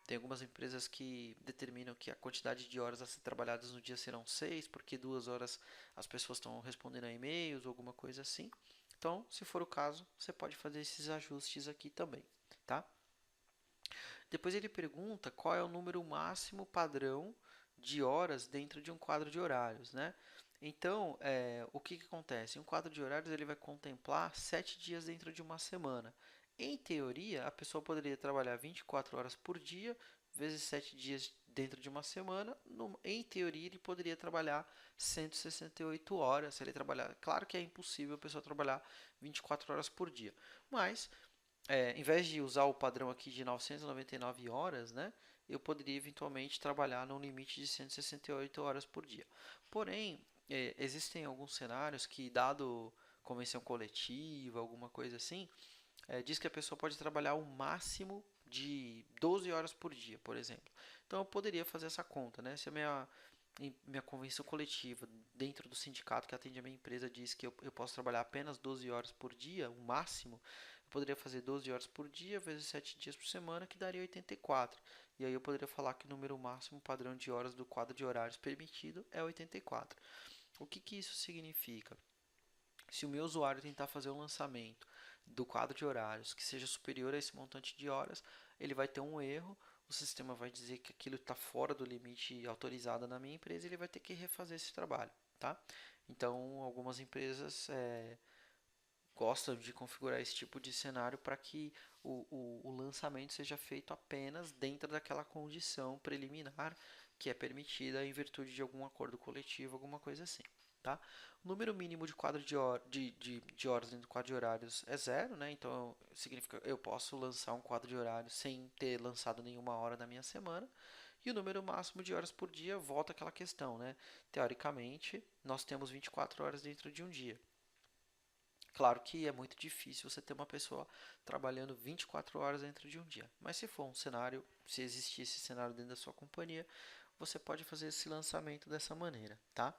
tem algumas empresas que determinam que a quantidade de horas a ser trabalhadas no dia serão 6, porque 2 horas as pessoas estão respondendo a e-mails ou alguma coisa assim. Então, se for o caso, você pode fazer esses ajustes aqui também, tá? Depois ele pergunta qual é o número máximo padrão de horas dentro de um quadro de horários, né? Então, o que que acontece? Um quadro de horários ele vai contemplar 7 dias dentro de uma semana. Em teoria, a pessoa poderia trabalhar 24 horas por dia, vezes 7 dias dentro de uma semana. Em teoria, ele poderia trabalhar 168 horas. Se ele trabalhar, claro que é impossível a pessoa trabalhar 24 horas por dia, mas em vez de usar o padrão aqui de 999 horas, né, eu poderia eventualmente trabalhar num limite de 168 horas por dia. Porém, existem alguns cenários que, dado convenção coletiva, alguma coisa assim, diz que a pessoa pode trabalhar o máximo de 12 horas por dia, por exemplo. Então eu poderia fazer essa conta, né? Se a minha convenção coletiva dentro do sindicato que atende a minha empresa diz que eu posso trabalhar apenas 12 horas por dia, o máximo, eu poderia fazer 12 horas por dia vezes 7 dias por semana, que daria 84. E aí eu poderia falar que o número máximo padrão de horas do quadro de horários permitido é 84. O que que isso significa? Se o meu usuário tentar fazer um lançamento do quadro de horários que seja superior a esse montante de horas, ele vai ter um erro, o sistema vai dizer que aquilo está fora do limite autorizado na minha empresa e ele vai ter que refazer esse trabalho, tá? Então, algumas empresas gostam de configurar esse tipo de cenário para que o lançamento seja feito apenas dentro daquela condição preliminar que é permitida em virtude de algum acordo coletivo, alguma coisa assim. Tá? O número mínimo de quadro de horas dentro do quadro de horários é zero, né? Então significa que eu posso lançar um quadro de horários sem ter lançado nenhuma hora na minha semana. E o número máximo de horas por dia volta àquela questão, né? Teoricamente, nós temos 24 horas dentro de um dia. Claro que é muito difícil você ter uma pessoa trabalhando 24 horas dentro de um dia. Mas se for um cenário, se existir esse cenário dentro da sua companhia, você pode fazer esse lançamento dessa maneira, tá?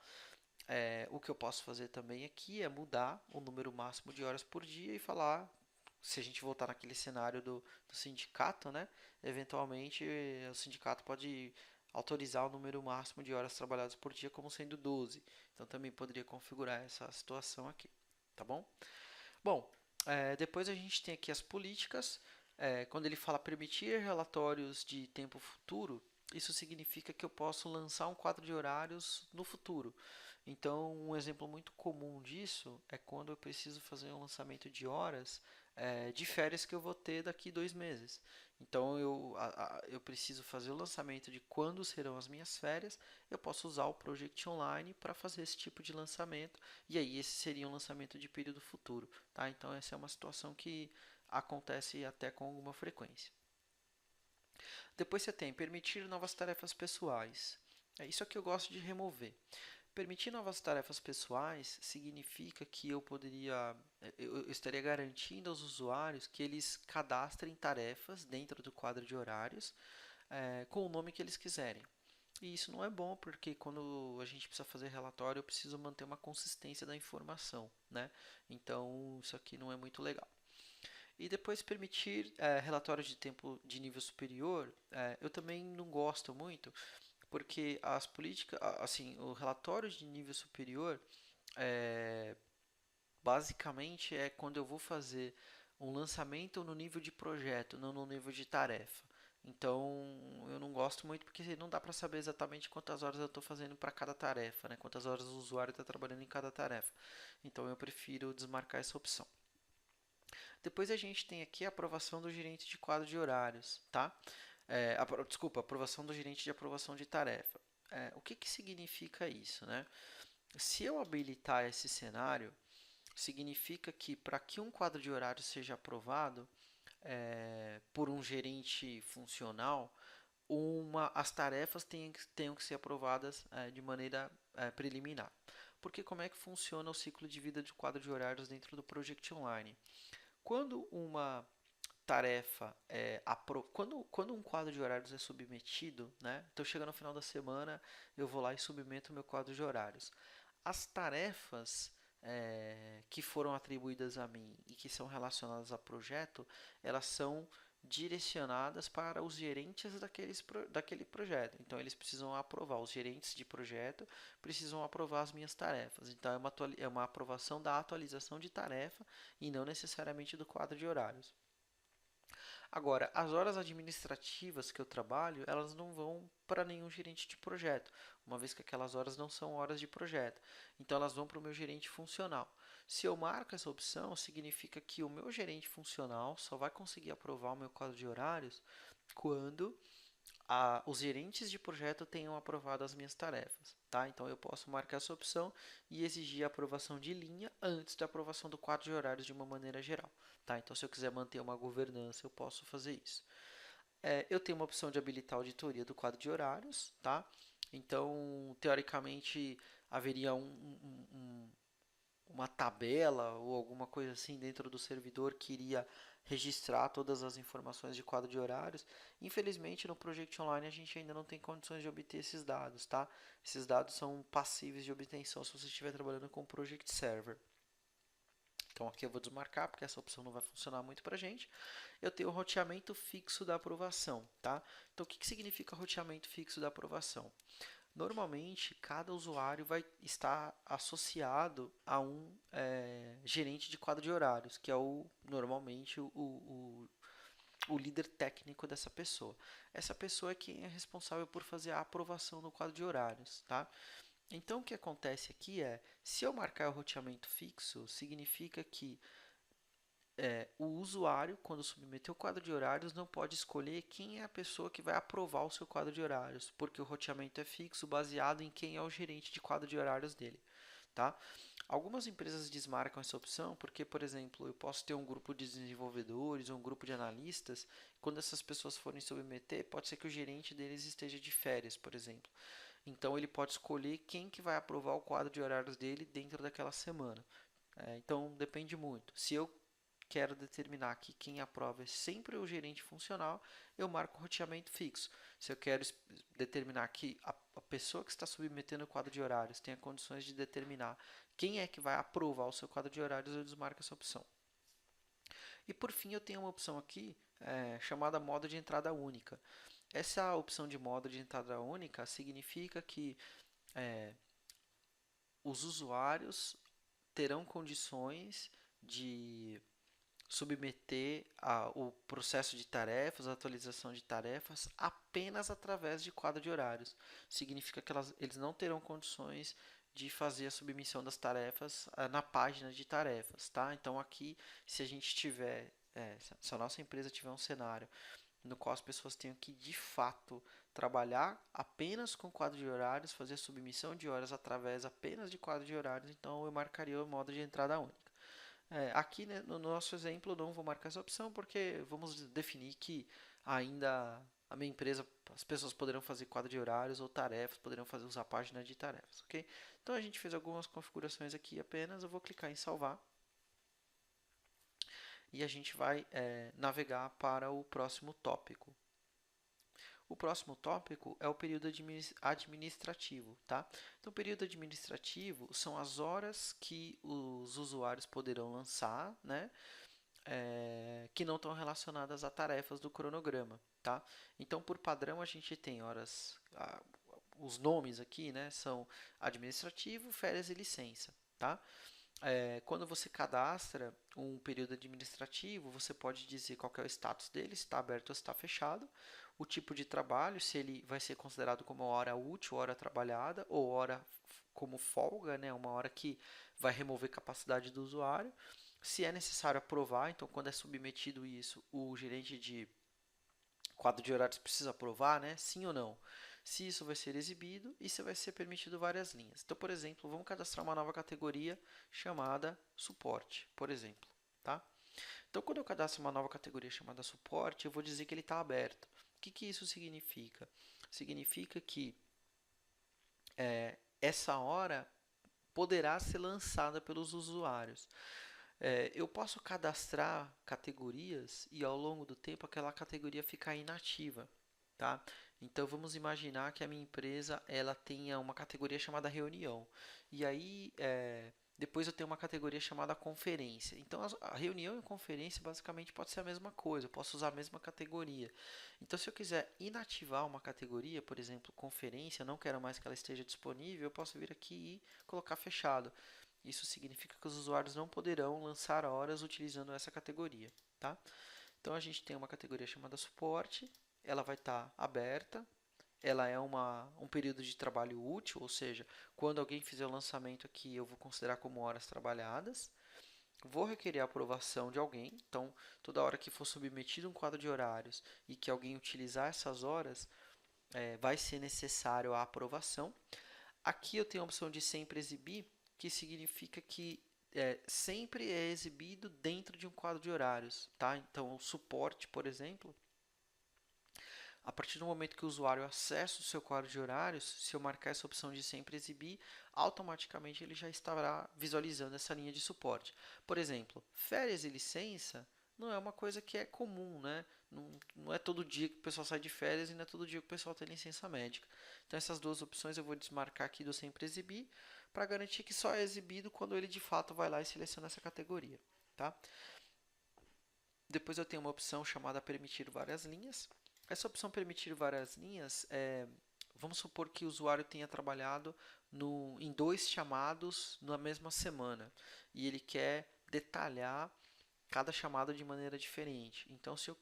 O que eu posso fazer também aqui é mudar o número máximo de horas por dia e falar, se a gente voltar naquele cenário do sindicato, né? Eventualmente o sindicato pode autorizar o número máximo de horas trabalhadas por dia como sendo 12. Então também poderia configurar essa situação aqui, tá bom? Bom, depois a gente tem aqui as políticas. Quando ele fala permitir relatórios de tempo futuro, isso significa que eu posso lançar um quadro de horários no futuro. Então, um exemplo muito comum disso é quando eu preciso fazer um lançamento de horas de férias que eu vou ter daqui 2 meses. Então, eu preciso fazer o lançamento de quando serão as minhas férias. Eu posso usar o Project Online para fazer esse tipo de lançamento. E aí, esse seria um lançamento de período futuro. Tá? Então, essa é uma situação que acontece até com alguma frequência. Depois você tem permitir novas tarefas pessoais. É isso que eu gosto de remover. Permitir novas tarefas pessoais significa que eu estaria garantindo aos usuários que eles cadastrem tarefas dentro do quadro de horários com o nome que eles quiserem. E isso não é bom porque quando a gente precisa fazer relatório, eu preciso manter uma consistência da informação, né? Então isso aqui não é muito legal. E depois permitir relatórios de tempo de nível superior, eu também não gosto muito, porque as políticas, assim, o relatório de nível superior, é, basicamente é quando eu vou fazer um lançamento no nível de projeto, não no nível de tarefa. Então, eu não gosto muito porque não dá para saber exatamente quantas horas eu estou fazendo para cada tarefa, né? Quantas horas o usuário está trabalhando em cada tarefa. Então, eu prefiro desmarcar essa opção. Depois a gente tem aqui a aprovação do gerente de quadro de horários, tá? Desculpa, aprovação do gerente de aprovação de tarefa. O que que significa isso, né? Se eu habilitar esse cenário, significa que para que um quadro de horário seja aprovado por um gerente funcional, as tarefas tenham que ser aprovadas de maneira preliminar. Porque como é que funciona o ciclo de vida de quadro de horários dentro do Project Online? Quando uma tarefa quando um quadro de horários é submetido, né? Então chega no final da semana, eu vou lá e submeto o meu quadro de horários. As tarefas que foram atribuídas a mim e que são relacionadas a projeto, elas são direcionadas para os gerentes daquele projeto. Então eles precisam aprovar, os gerentes de projeto precisam aprovar as minhas tarefas. Então é uma aprovação da atualização de tarefa e não necessariamente do quadro de horários. Agora, as horas administrativas que eu trabalho, elas não vão para nenhum gerente de projeto, uma vez que aquelas horas não são horas de projeto. Então, elas vão para o meu gerente funcional. Se eu marco essa opção, significa que o meu gerente funcional só vai conseguir aprovar o meu quadro de horários quando os gerentes de projeto tenham aprovado as minhas tarefas, tá? Então eu posso marcar essa opção e exigir a aprovação de linha antes da aprovação do quadro de horários de uma maneira geral, tá? Então se eu quiser manter uma governança, eu posso fazer isso. Eu tenho uma opção de habilitar a auditoria do quadro de horários, tá? Então, teoricamente, haveria uma tabela ou alguma coisa assim dentro do servidor que iria registrar todas as informações de quadro de horários. Infelizmente, no Project Online a gente ainda não tem condições de obter esses dados, tá? Esses dados são passíveis de obtenção se você estiver trabalhando com o Project Server. Então aqui eu vou desmarcar porque essa opção não vai funcionar muito para a gente. Eu tenho o roteamento fixo da aprovação, tá? Então o que significa roteamento fixo da aprovação? Normalmente, cada usuário vai estar associado a um gerente de quadro de horários, que é normalmente o líder técnico dessa pessoa. Essa pessoa é quem é responsável por fazer a aprovação no quadro de horários, tá? Então, o que acontece aqui é, se eu marcar o roteamento fixo, significa que o usuário, quando submeter o quadro de horários, não pode escolher quem é a pessoa que vai aprovar o seu quadro de horários, porque o roteamento é fixo, baseado em quem é o gerente de quadro de horários dele, tá? Algumas empresas desmarcam essa opção porque, por exemplo, eu posso ter um grupo de desenvolvedores ou um grupo de analistas. Quando essas pessoas forem submeter, pode ser que o gerente deles esteja de férias, por exemplo. Então, ele pode escolher quem que vai aprovar o quadro de horários dele dentro daquela semana. Então, depende muito. Se eu quero determinar que quem aprova é sempre o gerente funcional, eu marco o roteamento fixo. Se eu quero determinar que a pessoa que está submetendo o quadro de horários tenha condições de determinar quem é que vai aprovar o seu quadro de horários, eu desmarco essa opção. E por fim, eu tenho uma opção aqui chamada modo de entrada única. Essa opção de modo de entrada única significa que os usuários terão condições de submeter o processo de tarefas, a atualização de tarefas, apenas através de quadro de horários. Significa que eles não terão condições de fazer a submissão das tarefas na página de tarefas, tá? Então aqui, se a gente tiver, se a nossa empresa tiver um cenário no qual as pessoas tenham que de fato trabalhar apenas com quadro de horários, fazer a submissão de horas através apenas de quadro de horários, então eu marcaria o modo de entrada única. Aqui, né, no nosso exemplo, não vou marcar essa opção porque vamos definir que ainda a minha empresa, as pessoas poderão fazer quadro de horários ou tarefas, poderão usar página de tarefas, ok? Então a gente fez algumas configurações aqui apenas, eu vou clicar em salvar e a gente vai navegar para o próximo tópico. O próximo tópico é o período administrativo, tá? Então, o período administrativo são as horas que os usuários poderão lançar, né? Que não estão relacionadas a tarefas do cronograma, tá? Então, por padrão, a gente tem horas, os nomes aqui, né, são administrativo, férias e licença, tá? Quando você cadastra um período administrativo, você pode dizer qual é o status dele, se está aberto ou se está fechado, o tipo de trabalho, se ele vai ser considerado como hora útil, hora trabalhada, ou hora como folga, né, uma hora que vai remover capacidade do usuário. Se é necessário aprovar, então quando é submetido isso, o gerente de quadro de horários precisa aprovar, né? Sim ou não. Se isso vai ser exibido e se vai ser permitido várias linhas. Então, por exemplo, vamos cadastrar uma nova categoria chamada suporte, por exemplo, tá? Então, quando eu cadastro uma nova categoria chamada suporte, eu vou dizer que ele está aberto. O que isso significa? Significa que essa hora poderá ser lançada pelos usuários. Eu posso cadastrar categorias e ao longo do tempo aquela categoria ficar inativa, tá? Então vamos imaginar que a minha empresa ela tenha uma categoria chamada reunião e aí depois eu tenho uma categoria chamada conferência. Então a reunião e a conferência basicamente pode ser a mesma coisa, eu posso usar a mesma categoria. Então se eu quiser inativar uma categoria, por exemplo, conferência, não quero mais que ela esteja disponível, eu posso vir aqui e colocar fechado. Isso significa que os usuários não poderão lançar horas utilizando essa categoria, tá? Então a gente tem uma categoria chamada suporte, ela vai estar aberta, ela é um período de trabalho útil, ou seja, quando alguém fizer o lançamento aqui, eu vou considerar como horas trabalhadas. Vou requerer a aprovação de alguém, então toda hora que for submetido um quadro de horários e que alguém utilizar essas horas, vai ser necessário a aprovação. Aqui eu tenho a opção de sempre exibir, que significa que sempre é exibido dentro de um quadro de horários, tá? Então, o suporte, por exemplo, A partir do momento que o usuário acessa o seu quadro de horários, se eu marcar essa opção de sempre exibir, automaticamente ele já estará visualizando essa linha de suporte. Por exemplo, férias e licença não é uma coisa que é comum, né? Não é todo dia que o pessoal sai de férias e não é todo dia que o pessoal tem licença médica. Então essas duas opções eu vou desmarcar aqui do sempre exibir para garantir que só é exibido quando ele de fato vai lá e seleciona essa categoria, tá? Depois eu tenho uma opção chamada permitir várias linhas. Essa opção permitir várias linhas vamos supor que o usuário tenha trabalhado em 2 chamados na mesma semana e ele quer detalhar cada chamada de maneira diferente. Então, se eu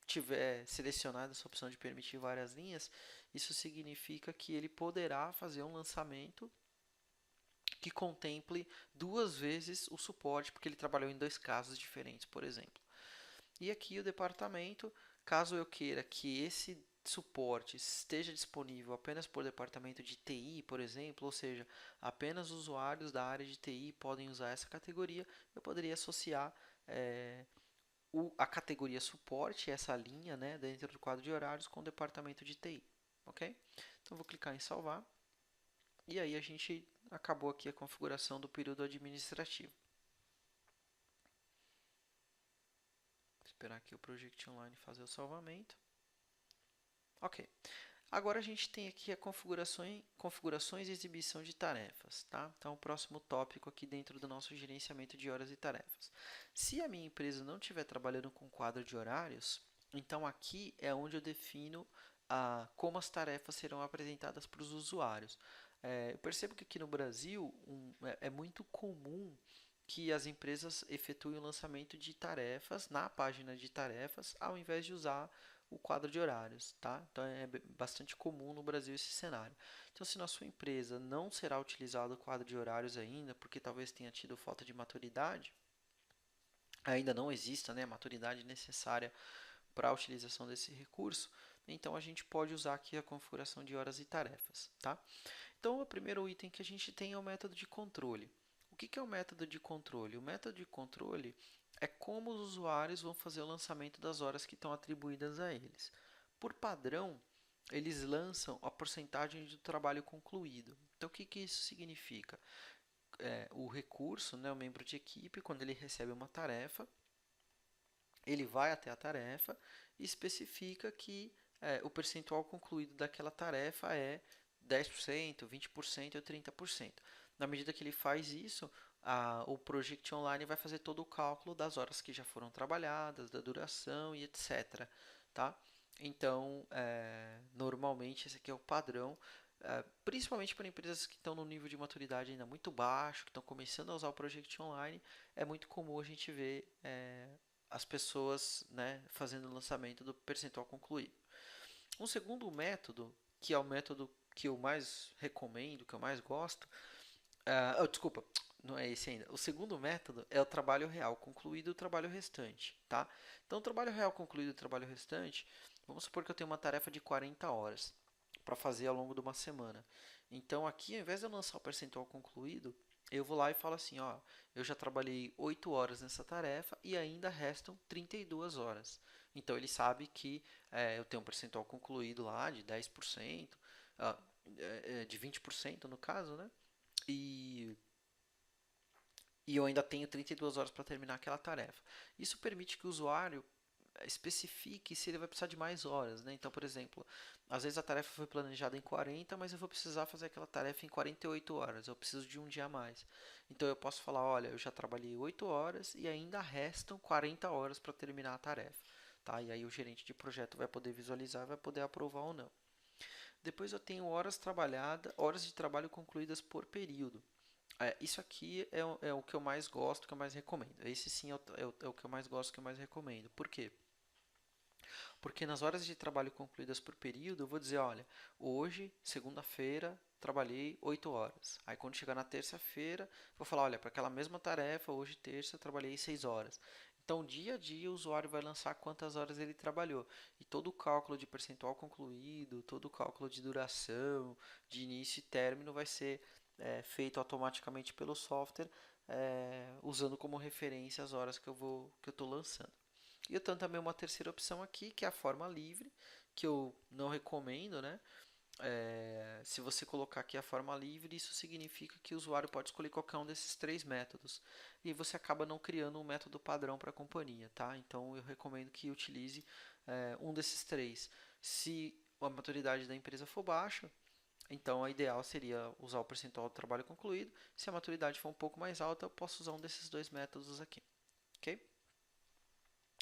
tiver selecionado essa opção de permitir várias linhas, isso significa que ele poderá fazer um lançamento que contemple 2 vezes o suporte, porque ele trabalhou em 2 casos diferentes, por exemplo. E aqui o departamento, caso eu queira que esse suporte esteja disponível apenas por departamento de TI, por exemplo, ou seja, apenas usuários da área de TI podem usar essa categoria, eu poderia associar a categoria suporte, essa linha, né, dentro do quadro de horários, com o departamento de TI. Ok? Então vou clicar em salvar. E aí a gente acabou aqui a configuração do período administrativo. Vou esperar aqui o Project Online fazer o salvamento. Ok. Agora a gente tem aqui a configurações e exibição de tarefas, tá? Então, o próximo tópico aqui dentro do nosso gerenciamento de horas e tarefas. Se a minha empresa não estiver trabalhando com quadro de horários, então aqui é onde eu defino como as tarefas serão apresentadas para os usuários. Eu percebo que aqui no Brasil é muito comum que as empresas efetuem o lançamento de tarefas na página de tarefas, ao invés de usar o quadro de horários, tá? Então é bastante comum no Brasil esse cenário. Então, se na sua empresa não será utilizado o quadro de horários ainda, porque talvez tenha tido falta de maturidade, ainda não exista, né, a maturidade necessária para a utilização desse recurso, então a gente pode usar aqui a configuração de horas e tarefas, tá? Então, o primeiro item que a gente tem é o método de controle. O que é o método de controle? O método de controle é como os usuários vão fazer o lançamento das horas que estão atribuídas a eles. Por padrão, eles lançam a porcentagem do trabalho concluído. Então, o que isso significa? O recurso, né, o membro de equipe, quando ele recebe uma tarefa, ele vai até a tarefa e especifica que o percentual concluído daquela tarefa é 10%, 20% ou 30%. Na medida que ele faz isso, o Project Online vai fazer todo o cálculo das horas que já foram trabalhadas, da duração e etc. Tá? Então, normalmente esse aqui é o padrão, principalmente para empresas que estão no nível de maturidade ainda muito baixo, que estão começando a usar o Project Online, é muito comum a gente ver as pessoas, né, fazendo o lançamento do percentual concluído. Um segundo método, que é o método que eu mais recomendo, que eu mais gosto, desculpa, não é esse ainda. O segundo método é o trabalho real concluído e o trabalho restante, tá? Então, o trabalho real concluído e o trabalho restante, vamos supor que eu tenho uma tarefa de 40 horas para fazer ao longo de uma semana. Então, aqui, ao invés de eu lançar o percentual concluído, eu vou lá e falo assim, ó, eu já trabalhei 8 horas nessa tarefa e ainda restam 32 horas. Então, ele sabe que eu tenho um percentual concluído lá de 10%, de 20% no caso, né? E eu ainda tenho 32 horas para terminar aquela tarefa. Isso permite que o usuário especifique se ele vai precisar de mais horas, né? Então, por exemplo, às vezes a tarefa foi planejada em 40, mas eu vou precisar fazer aquela tarefa em 48 horas, eu preciso de um dia a mais. Então, eu posso falar, olha, eu já trabalhei 8 horas e ainda restam 40 horas para terminar a tarefa, tá? E aí o gerente de projeto vai poder visualizar, vai poder aprovar ou não. Depois eu tenho horas trabalhadas, horas de trabalho concluídas por período. Isso aqui é o que eu mais gosto, que eu mais recomendo. Esse sim é o que eu mais gosto, que eu mais recomendo. Por quê? Porque nas horas de trabalho concluídas por período, eu vou dizer, olha, hoje, segunda-feira, trabalhei 8 horas. Aí quando chegar na terça-feira, vou falar, olha, para aquela mesma tarefa, hoje terça, eu trabalhei 6 horas. Então, dia a dia, o usuário vai lançar quantas horas ele trabalhou. E todo o cálculo de percentual concluído, todo o cálculo de duração, de início e término vai ser feito automaticamente pelo software, usando como referência as horas que eu estou lançando. E eu tenho também uma terceira opção aqui, que é a forma livre. que eu não recomendo, né? Se você colocar aqui a forma livre, isso significa que o usuário pode escolher qualquer um desses três métodos. E aí você acaba não criando um método padrão para a companhia, tá? Então eu recomendo que utilize um desses três. Se a maturidade da empresa for baixa, então o ideal seria usar o percentual do trabalho concluído. Se a maturidade for um pouco mais alta, eu posso usar um desses dois métodos aqui, ok?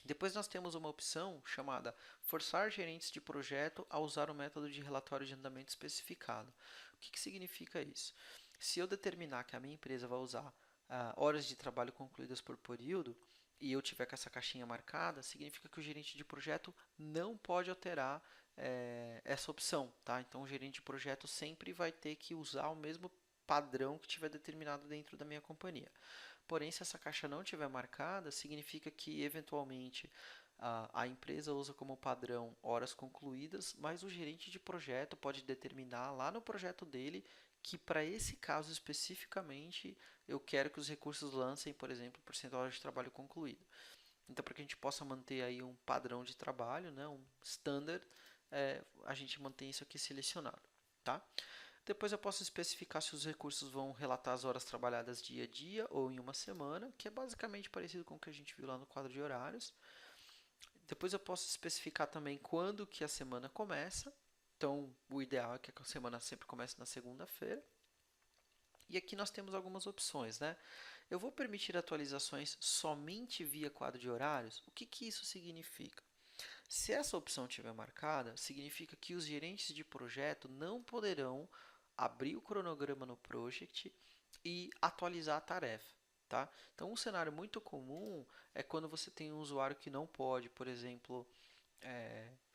Depois nós temos uma opção chamada forçar gerentes de projeto a usar o método de relatório de andamento especificado. O que significa isso? Se eu determinar que a minha empresa vai usar horas de trabalho concluídas por período e eu tiver com essa caixinha marcada, significa que o gerente de projeto não pode alterar essa opção, tá? Então o gerente de projeto sempre vai ter que usar o mesmo padrão que tiver determinado dentro da minha companhia. Porém, se essa caixa não tiver marcada, significa que eventualmente a empresa usa como padrão horas concluídas, mas o gerente de projeto pode determinar lá no projeto dele que para esse caso especificamente eu quero que os recursos lancem, por exemplo, percentual de trabalho concluído. Então, para que a gente possa manter aí um padrão de trabalho, né, um standard, a gente mantém isso aqui selecionado, tá? Depois eu posso especificar se os recursos vão relatar as horas trabalhadas dia a dia ou em uma semana, que é basicamente parecido com o que a gente viu lá no quadro de horários. Depois eu posso especificar também quando que a semana começa. Então, o ideal é que a semana sempre comece na segunda-feira. E aqui nós temos algumas opções, né? Eu vou permitir atualizações somente via quadro de horários. O que isso significa? Se essa opção estiver marcada, significa que os gerentes de projeto não poderão abrir o cronograma no Project e atualizar a tarefa. Tá? Então, um cenário muito comum é quando você tem um usuário que não pode, por exemplo,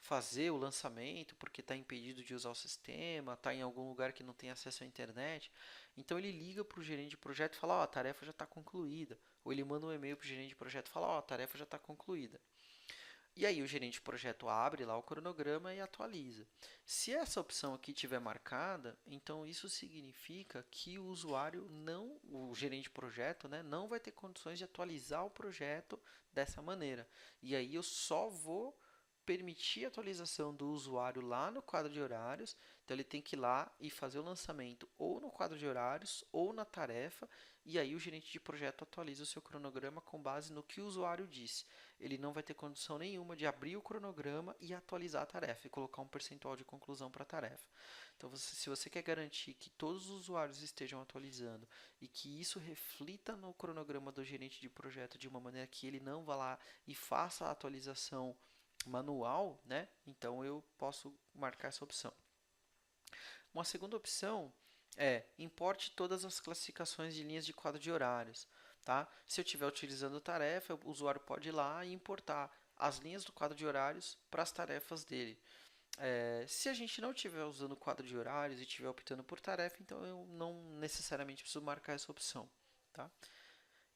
fazer o lançamento porque está impedido de usar o sistema, está em algum lugar que não tem acesso à internet. Então, ele liga para o gerente de projeto e fala: a tarefa já está concluída. Ou ele manda um e-mail para o gerente de projeto e fala: a tarefa já está concluída. E aí o gerente de projeto abre lá o cronograma e atualiza. Se essa opção aqui tiver marcada, então isso significa que o usuário não, o gerente de projeto, né, não vai ter condições de atualizar o projeto dessa maneira. E aí eu só vou permitir a atualização do usuário lá no quadro de horários. Então ele tem que ir lá e fazer o lançamento ou no quadro de horários ou na tarefa. E aí o gerente de projeto atualiza o seu cronograma com base no que o usuário disse. Ele não vai ter condição nenhuma de abrir o cronograma e atualizar a tarefa e colocar um percentual de conclusão para a tarefa. Então, se você quer garantir que todos os usuários estejam atualizando e que isso reflita no cronograma do gerente de projeto de uma maneira que ele não vá lá e faça a atualização manual, né? Então eu posso marcar essa opção. Uma segunda opção é importe todas as classificações de linhas de quadro de horários. Tá? Se eu estiver utilizando tarefa, o usuário pode ir lá e importar as linhas do quadro de horários para as tarefas dele. Se a gente não estiver usando o quadro de horários e estiver optando por tarefa, então eu não necessariamente preciso marcar essa opção. Tá?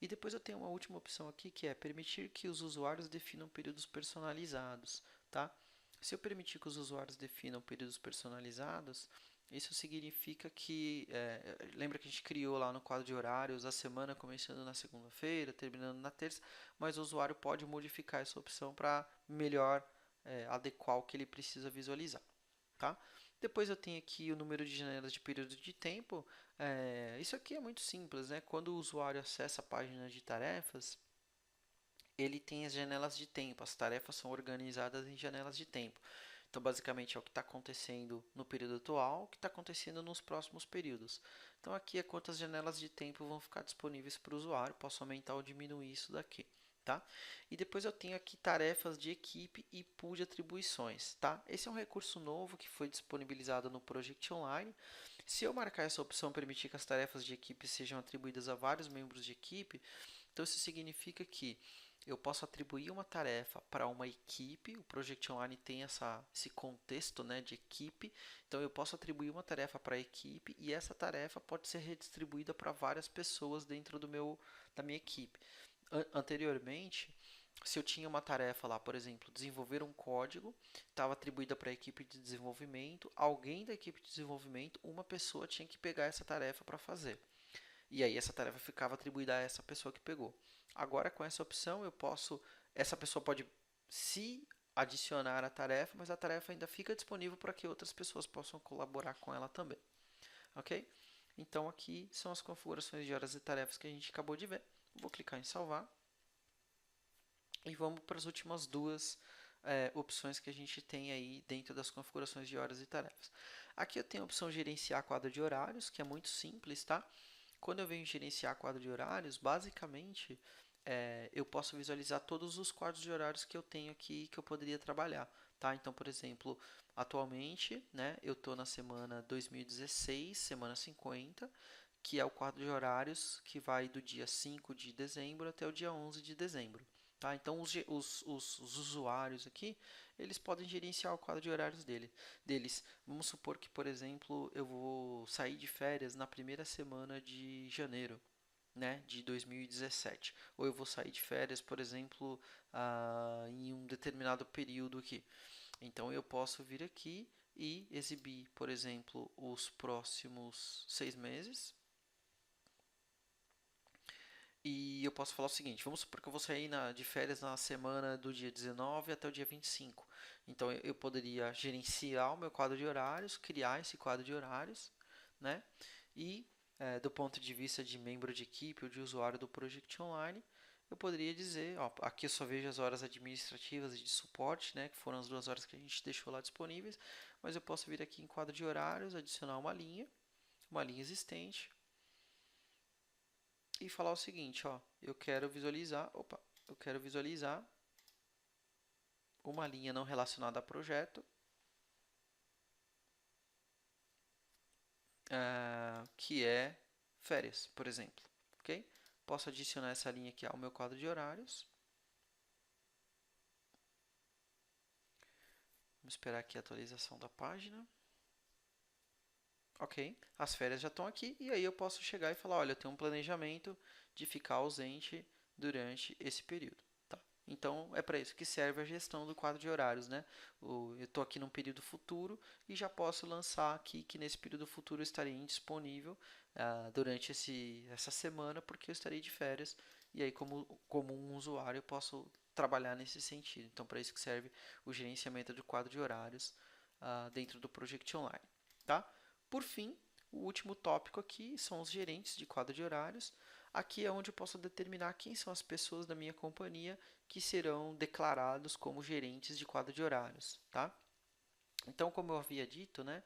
E depois eu tenho uma última opção aqui que é permitir que os usuários definam períodos personalizados. Tá? Se eu permitir que os usuários definam períodos personalizados, isso significa que, lembra que a gente criou lá no quadro de horários a semana começando na segunda-feira, terminando na terça, mas o usuário pode modificar essa opção para melhor adequar o que ele precisa visualizar. Tá? Depois eu tenho aqui o número de janelas de período de tempo. Isso aqui é muito simples, né? Quando o usuário acessa a página de tarefas, ele tem as janelas de tempo. As tarefas são organizadas em janelas de tempo. Então, basicamente, é o que está acontecendo no período atual, o que está acontecendo nos próximos períodos. Então, aqui é quantas janelas de tempo vão ficar disponíveis para o usuário. Posso aumentar ou diminuir isso daqui. Tá? E depois eu tenho aqui tarefas de equipe e pool de atribuições. Tá? Esse é um recurso novo que foi disponibilizado no Project Online. Se eu marcar essa opção, permitir que as tarefas de equipe sejam atribuídas a vários membros de equipe, então isso significa que eu posso atribuir uma tarefa para uma equipe. O Project Online tem esse contexto, né, de equipe. Então eu posso atribuir uma tarefa para a equipe e essa tarefa pode ser redistribuída para várias pessoas dentro da minha equipe. Anteriormente, se eu tinha uma tarefa lá, por exemplo, desenvolver um código, estava atribuída para a equipe de desenvolvimento, alguém da equipe de desenvolvimento, uma pessoa tinha que pegar essa tarefa para fazer. E aí essa tarefa ficava atribuída a essa pessoa que pegou. Agora com essa opção essa pessoa pode, se adicionar a tarefa, mas a tarefa ainda fica disponível para que outras pessoas possam colaborar com ela também, ok? Então aqui são as configurações de horas e tarefas que a gente acabou de ver. Vou clicar em salvar e vamos para as últimas duas opções que a gente tem aí dentro das configurações de horas e tarefas. Aqui eu tenho a opção gerenciar quadro de horários, que é muito simples, tá? Quando eu venho gerenciar quadro de horários, basicamente eu posso visualizar todos os quadros de horários que eu tenho aqui que eu poderia trabalhar, tá? Então, por exemplo, atualmente, né, eu estou na semana 2016, semana 50, que é o quadro de horários que vai do dia 5 de dezembro até o dia 11 de dezembro. Tá? Então, os usuários aqui, eles podem gerenciar o quadro de horários deles. Vamos supor que, por exemplo, eu vou sair de férias na primeira semana de janeiro, né, de 2017. Ou eu vou sair de férias, por exemplo, em um determinado período aqui. Então, eu posso vir aqui e exibir, por exemplo, os próximos 6 meses. E eu posso falar o seguinte, vamos supor que eu vou sair de férias na semana do dia 19 até o dia 25. Então eu poderia gerenciar o meu quadro de horários, criar esse quadro de horários, né? E do ponto de vista de membro de equipe ou de usuário do Project Online, eu poderia dizer, ó, aqui eu só vejo as horas administrativas e de suporte, né, que foram as 2 horas que a gente deixou lá disponíveis, mas eu posso vir aqui em quadro de horários, adicionar uma linha existente, e falar o seguinte, ó, eu quero visualizar uma linha não relacionada a projeto, que é férias, por exemplo, ok? Posso adicionar essa linha aqui ao meu quadro de horários. Vamos esperar aqui a atualização da página. Ok, as férias já estão aqui e aí eu posso chegar e falar, olha, eu tenho um planejamento de ficar ausente durante esse período. Tá? Então é para isso que serve a gestão do quadro de horários, né? Eu estou aqui num período futuro e já posso lançar aqui que nesse período futuro eu estarei indisponível durante essa semana porque eu estarei de férias e aí como um usuário eu posso trabalhar nesse sentido. Então para isso que serve o gerenciamento do quadro de horários dentro do Project Online, tá? Por fim, o último tópico aqui são os gerentes de quadro de horários. Aqui é onde eu posso determinar quem são as pessoas da minha companhia que serão declarados como gerentes de quadro de horários, tá? Então, como eu havia dito, né,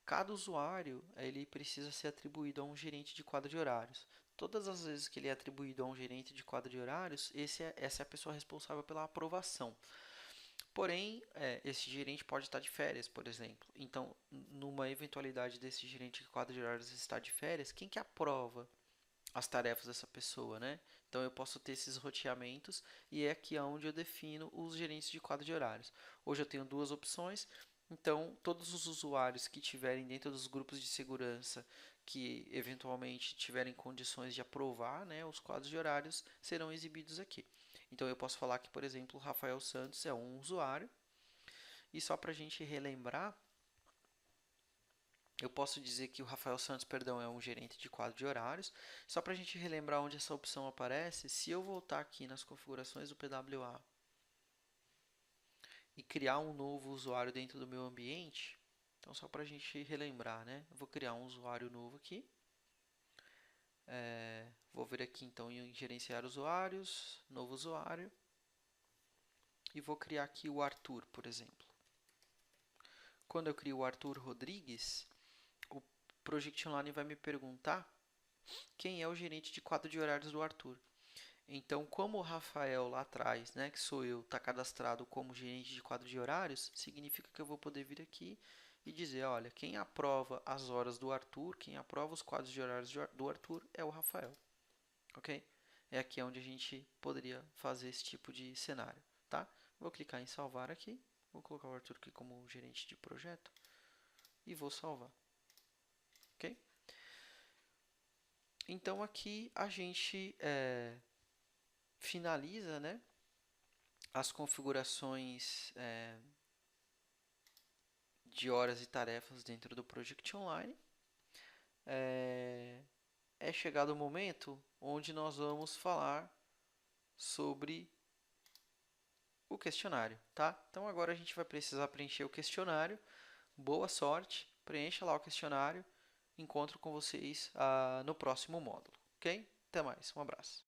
cada usuário ele precisa ser atribuído a um gerente de quadro de horários. Todas as vezes que ele é atribuído a um gerente de quadro de horários, essa é a pessoa responsável pela aprovação. Porém, esse gerente pode estar de férias, por exemplo. Então, numa eventualidade desse gerente de quadro de horários estar de férias, quem que aprova as tarefas dessa pessoa, né? Então, eu posso ter esses roteamentos e é aqui onde eu defino os gerentes de quadro de horários. Hoje eu tenho duas opções. Então, todos os usuários que estiverem dentro dos grupos de segurança que eventualmente tiverem condições de aprovar, né, os quadros de horários serão exibidos aqui. Então eu posso falar que, por exemplo, o Rafael Santos é um usuário. E só para a gente relembrar, eu posso dizer que o Rafael Santos, perdão, é um gerente de quadro de horários. Só para a gente relembrar onde essa opção aparece, se eu voltar aqui nas configurações do PWA e criar um novo usuário dentro do meu ambiente, então só para a gente relembrar, né? Eu vou criar um usuário novo aqui. Vou vir aqui então em gerenciar usuários, novo usuário. E vou criar aqui o Arthur, por exemplo. Quando eu crio o Arthur Rodrigues, o Project Online vai me perguntar quem é o gerente de quadro de horários do Arthur. Então, como o Rafael lá atrás, né, que sou eu, está cadastrado como gerente de quadro de horários, significa que eu vou poder vir aqui e dizer, olha, quem aprova as horas do Arthur, quem aprova os quadros de horários do Arthur é o Rafael, ok? É aqui onde a gente poderia fazer esse tipo de cenário, tá? Vou clicar em salvar aqui, vou colocar o Arthur aqui como gerente de projeto e vou salvar, ok? Então aqui a gente finaliza, né, as configurações de horas e tarefas dentro do Project Online. É chegado o momento onde nós vamos falar sobre o questionário, tá? Então agora a gente vai precisar preencher o questionário. Boa sorte, preencha lá o questionário. Encontro com vocês no próximo módulo, ok? Até mais, um abraço.